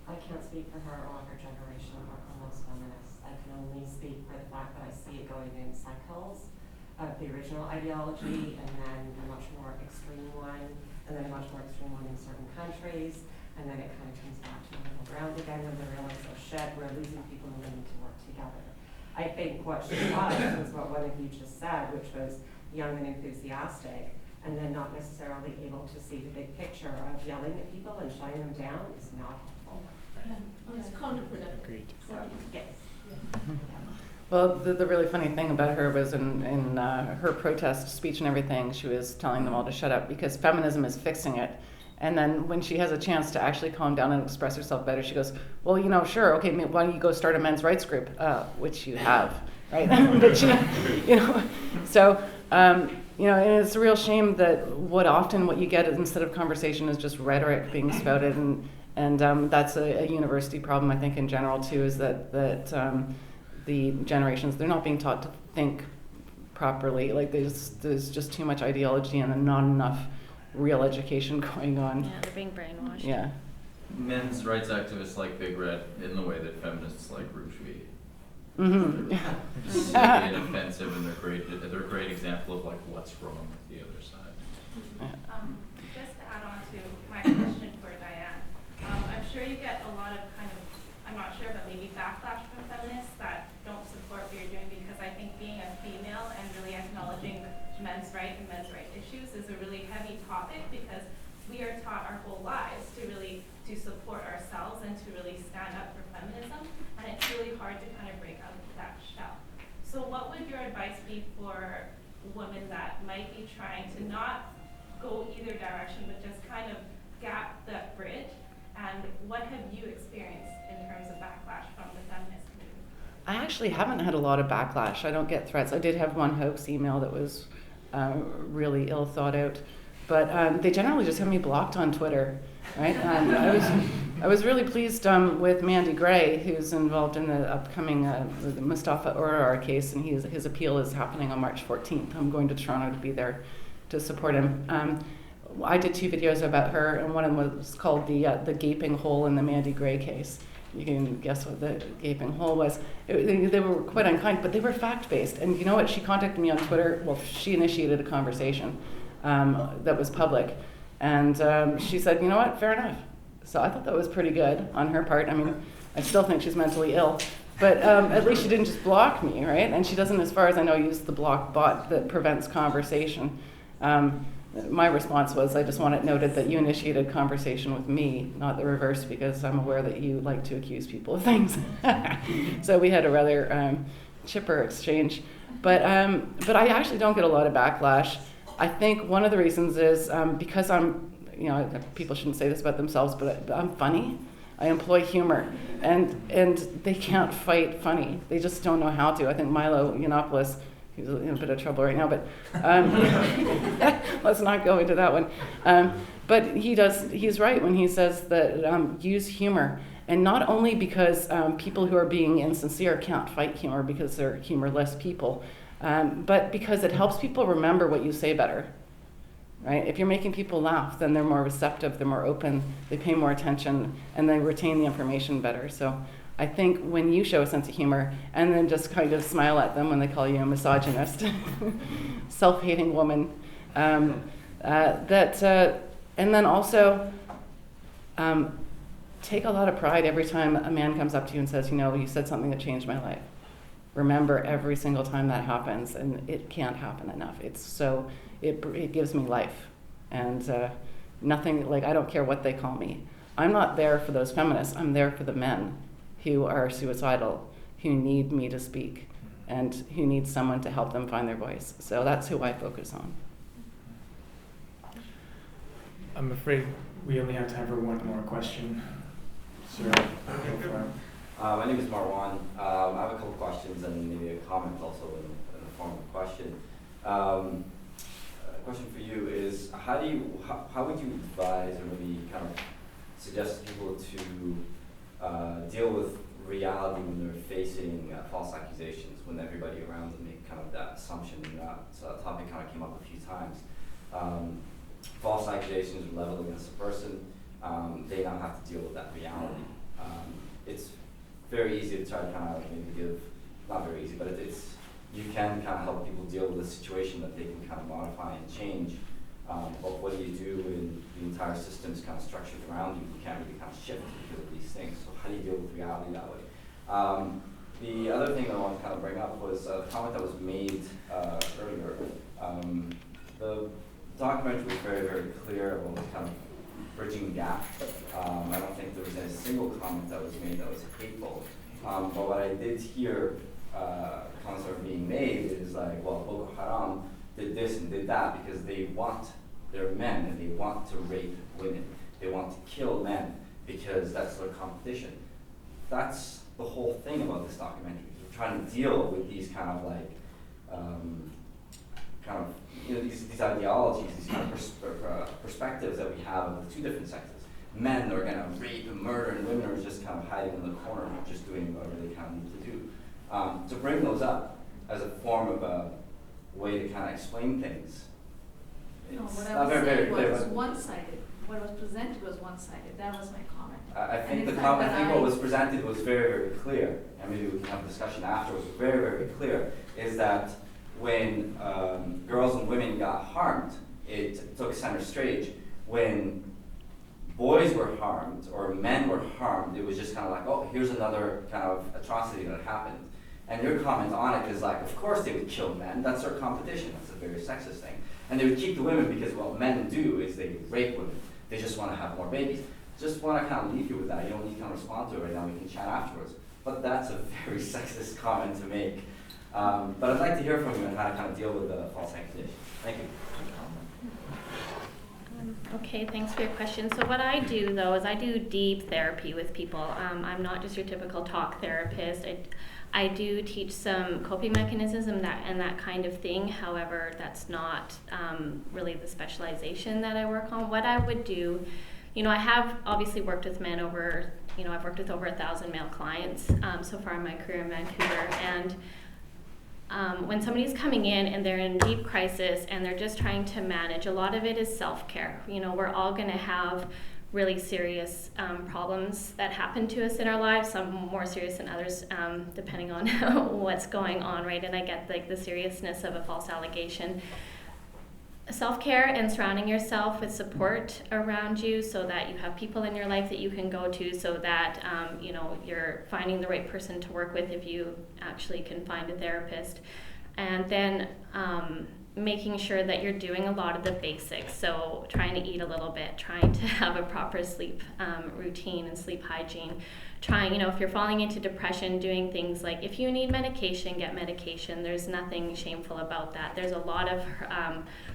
I can't speak for her or her generation or most feminists. I can only speak for the fact that I see it going in cycles of the original ideology and then a much more extreme one, and then a much more extreme one in certain countries, and then it kind of comes back to the middle ground again when they realize, oh shit, we're losing people and we need to work together. I think what she was what one of you just said, which was young and enthusiastic, and then not necessarily able to see the big picture of yelling at people and shutting them down is not helpful. It's counterproductive. Agreed. So, yes. Well, the really funny thing about her was in her protest speech and everything, she was telling them all to shut up because feminism is fixing it. And then when she has a chance to actually calm down and express herself better, she goes, well, you know, sure, okay, why don't you go start a men's rights group, which you have, right? But she, you know, so, you know, and it's a real shame that what you get instead of conversation is just rhetoric being spouted, and that's a university problem, I think, in general, too, is that the generations, they're not being taught to think properly. Like, there's just too much ideology and not enough real education going on. Yeah, they're being brainwashed. Yeah. Men's rights activists like Big Red in the way that feminists like Rouge V. Mm-hmm. They're inoffensive and they're a great example of like what's wrong with the other side. Just to add on to my question for Diane, I'm sure you get a lot of kind of, I'm not sure, but maybe backlash from feminists that don't support what you're doing, because I think being a female and really acknowledging men's rights and men's rights issues is a really heavy topic, because we are taught our whole lives to really support ourselves and to really stand up for feminism, and it's really hard to kind of break out of that shell. So what would your advice be for women that might be trying to not go either direction but just kind of gap that bridge, and what have you experienced in terms of backlash from the feminist community? I actually haven't had a lot of backlash. I don't get threats. I did have one hoax email that was really ill thought out, but they generally just have me blocked on Twitter, right? I was really pleased with Mandy Gray, who's involved in the upcoming the Mustafa Urar case, and his appeal is happening on March 14th. I'm going to Toronto to be there to support him. I did 2 videos about her, and one of them was called the gaping hole in the Mandy Gray case. You can guess what the gaping hole was. They were quite unkind, but they were fact-based. And you know what? She contacted me on Twitter. Well, she initiated a conversation that was public. And she said, you know what? Fair enough. So I thought that was pretty good on her part. I mean, I still think she's mentally ill. But at least she didn't just block me, right? And she doesn't, as far as I know, use the block bot that prevents conversation. My response was, I just want it noted that you initiated conversation with me, not the reverse, because I'm aware that you like to accuse people of things. So we had a rather chipper exchange. But I actually don't get a lot of backlash. I think one of the reasons is because I'm, you know, people shouldn't say this about themselves, but I'm funny. I employ humor, and they can't fight funny. They just don't know how to. I think Milo Yiannopoulos, he's in a bit of trouble right now, but let's not go into that one. But he's right when he says that use humor. And not only because people who are being insincere can't fight humor because they're humorless people, but because it helps people remember what you say better, right? If you're making people laugh, then they're more receptive, they're more open, they pay more attention, and they retain the information better. So I think when you show a sense of humor and then just kind of smile at them when they call you a misogynist, self-hating woman, and then also take a lot of pride every time a man comes up to you and says, you know, you said something that changed my life. Remember every single time that happens, and it can't happen enough. It's so, it gives me life. And nothing, like, I don't care what they call me. I'm not there for those feminists. I'm there for the men who are suicidal, who need me to speak, and who need someone to help them find their voice. So that's who I focus on. I'm afraid we only have time for one more question. Sir, go for it. My name is Marwan. I have a couple questions and maybe a comment also in the form of a question. A question for you is, how would you advise or maybe kind of suggest people to deal with reality when they're facing false accusations, when everybody around them make kind of that assumption? So that topic kind of came up a few times. False accusations are leveled against a person. They now have to deal with that reality. It's very easy to try to kind of maybe give, not very easy, but you can kind of help people deal with a situation that they can kind of modify and change. But what do you do when the entire system is kind of structured around you? You can't really kind of shift because of these things. So how do you deal with reality that way? The other thing that I want to kind of bring up was a comment that was made earlier. The documentary was very, very clear about kind of bridging the gap. I don't think there was a single comment that was made that was hateful. But what I did hear comments that were being made is like, well, Boko Haram did this and did that because they're men and they want to rape women. They want to kill men because that's their competition. That's the whole thing about this documentary. We're trying to deal with these kind of like, these ideologies, these kind of perspectives that we have of the two different sexes. Men are going to rape and murder, and women are just kind of hiding in the corner, just doing whatever they kind of need to do. To bring those up as a form of a way to kind of explain things. No, It's what not I was very, very saying clear, was but one-sided. What was presented was one-sided. That was my comment. I think And in I fact, think what was presented was very, very clear, and maybe we can have a discussion afterwards. Very, very clear is that when girls and women got harmed, it took center stage. When boys were harmed or men were harmed, it was just kind of like, oh, here's another kind of atrocity that happened. And your comment on it is like, of course they would kill men. That's their competition. That's a very sexist thing. And they would keep the women because what men do is they rape women. They just want to have more babies. Just want to kind of leave you with that. You don't need to kind of respond to it right now. We can chat afterwards. But that's a very sexist comment to make. But I'd like to hear from you on how to kind of deal with the false accusation. Thank you. Okay, thanks for your question. So what I do, though, is I do deep therapy with people. I'm not just your typical talk therapist. I do teach some coping mechanisms and that kind of thing. However, that's not really the specialization that I work on. What I would do, I have obviously worked with men over, I've worked with over 1,000 male clients so far in my career in Vancouver. And when somebody's coming in and they're in deep crisis and they're just trying to manage, a lot of it is self-care. We're all going to have really serious problems that happen to us in our lives, some more serious than others, depending on what's going on, right? And I get the seriousness of a false allegation. Self-care and surrounding yourself with support around you so that you have people in your life that you can go to, so that you're finding the right person to work with if you actually can find a therapist. And then making sure that you're doing a lot of the basics, so trying to eat a little bit, trying to have a proper sleep routine and sleep hygiene, trying, if you're falling into depression, doing things like, if you need medication, get medication. There's nothing shameful about that. There's a lot of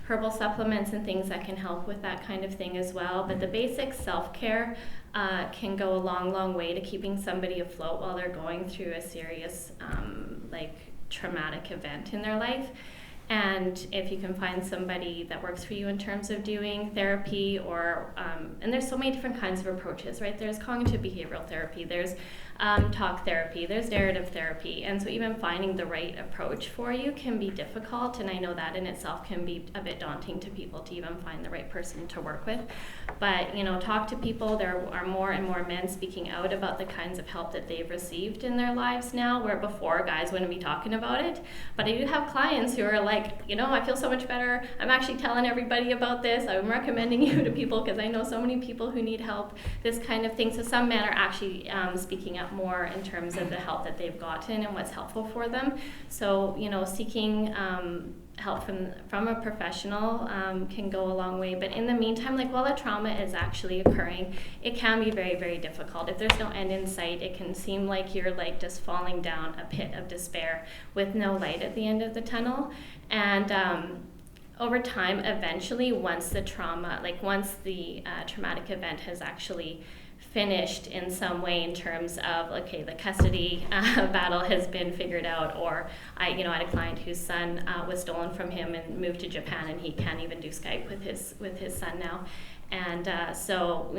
herbal supplements and things that can help with that kind of thing as well. But the basic self-care can go a long, long way to keeping somebody afloat while they're going through a serious, traumatic event in their life. And if you can find somebody that works for you in terms of doing therapy, or and there's so many different kinds of approaches, right? There's cognitive behavioral therapy, there's talk therapy, there's narrative therapy, and so even finding the right approach for you can be difficult, and I know that in itself can be a bit daunting to people to even find the right person to work with. But talk to people. There are more and more men speaking out about the kinds of help that they've received in their lives now, where before guys wouldn't be talking about it. But I do have clients who are like, I feel so much better. I'm actually telling everybody about this. I'm recommending you to people because I know so many people who need help, this kind of thing. So some men are actually speaking up more in terms of the help that they've gotten and what's helpful for them. So, seeking help from a professional can go a long way. But in the meantime, while a trauma is actually occurring, it can be very, very difficult. If there's no end in sight, it can seem like you're just falling down a pit of despair with no light at the end of the tunnel. And over time, eventually, once the trauma, once the traumatic event has actually finished in some way in terms of, okay, the custody battle has been figured out, or I had a client whose son was stolen from him and moved to Japan, and he can't even do Skype with his son now. And so,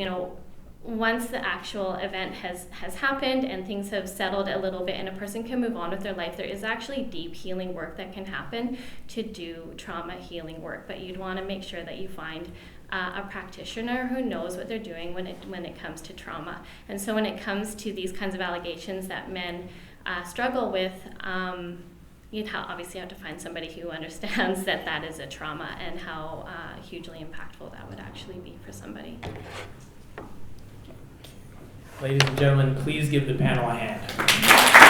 once the actual event has happened and things have settled a little bit and a person can move on with their life, there is actually deep healing work that can happen to do trauma healing work. But you'd want to make sure that you find a practitioner who knows what they're doing when it comes to trauma. And so when it comes to these kinds of allegations that men struggle with, you'd obviously have to find somebody who understands that is a trauma and how hugely impactful that would actually be for somebody. Ladies and gentlemen, please give the panel a hand.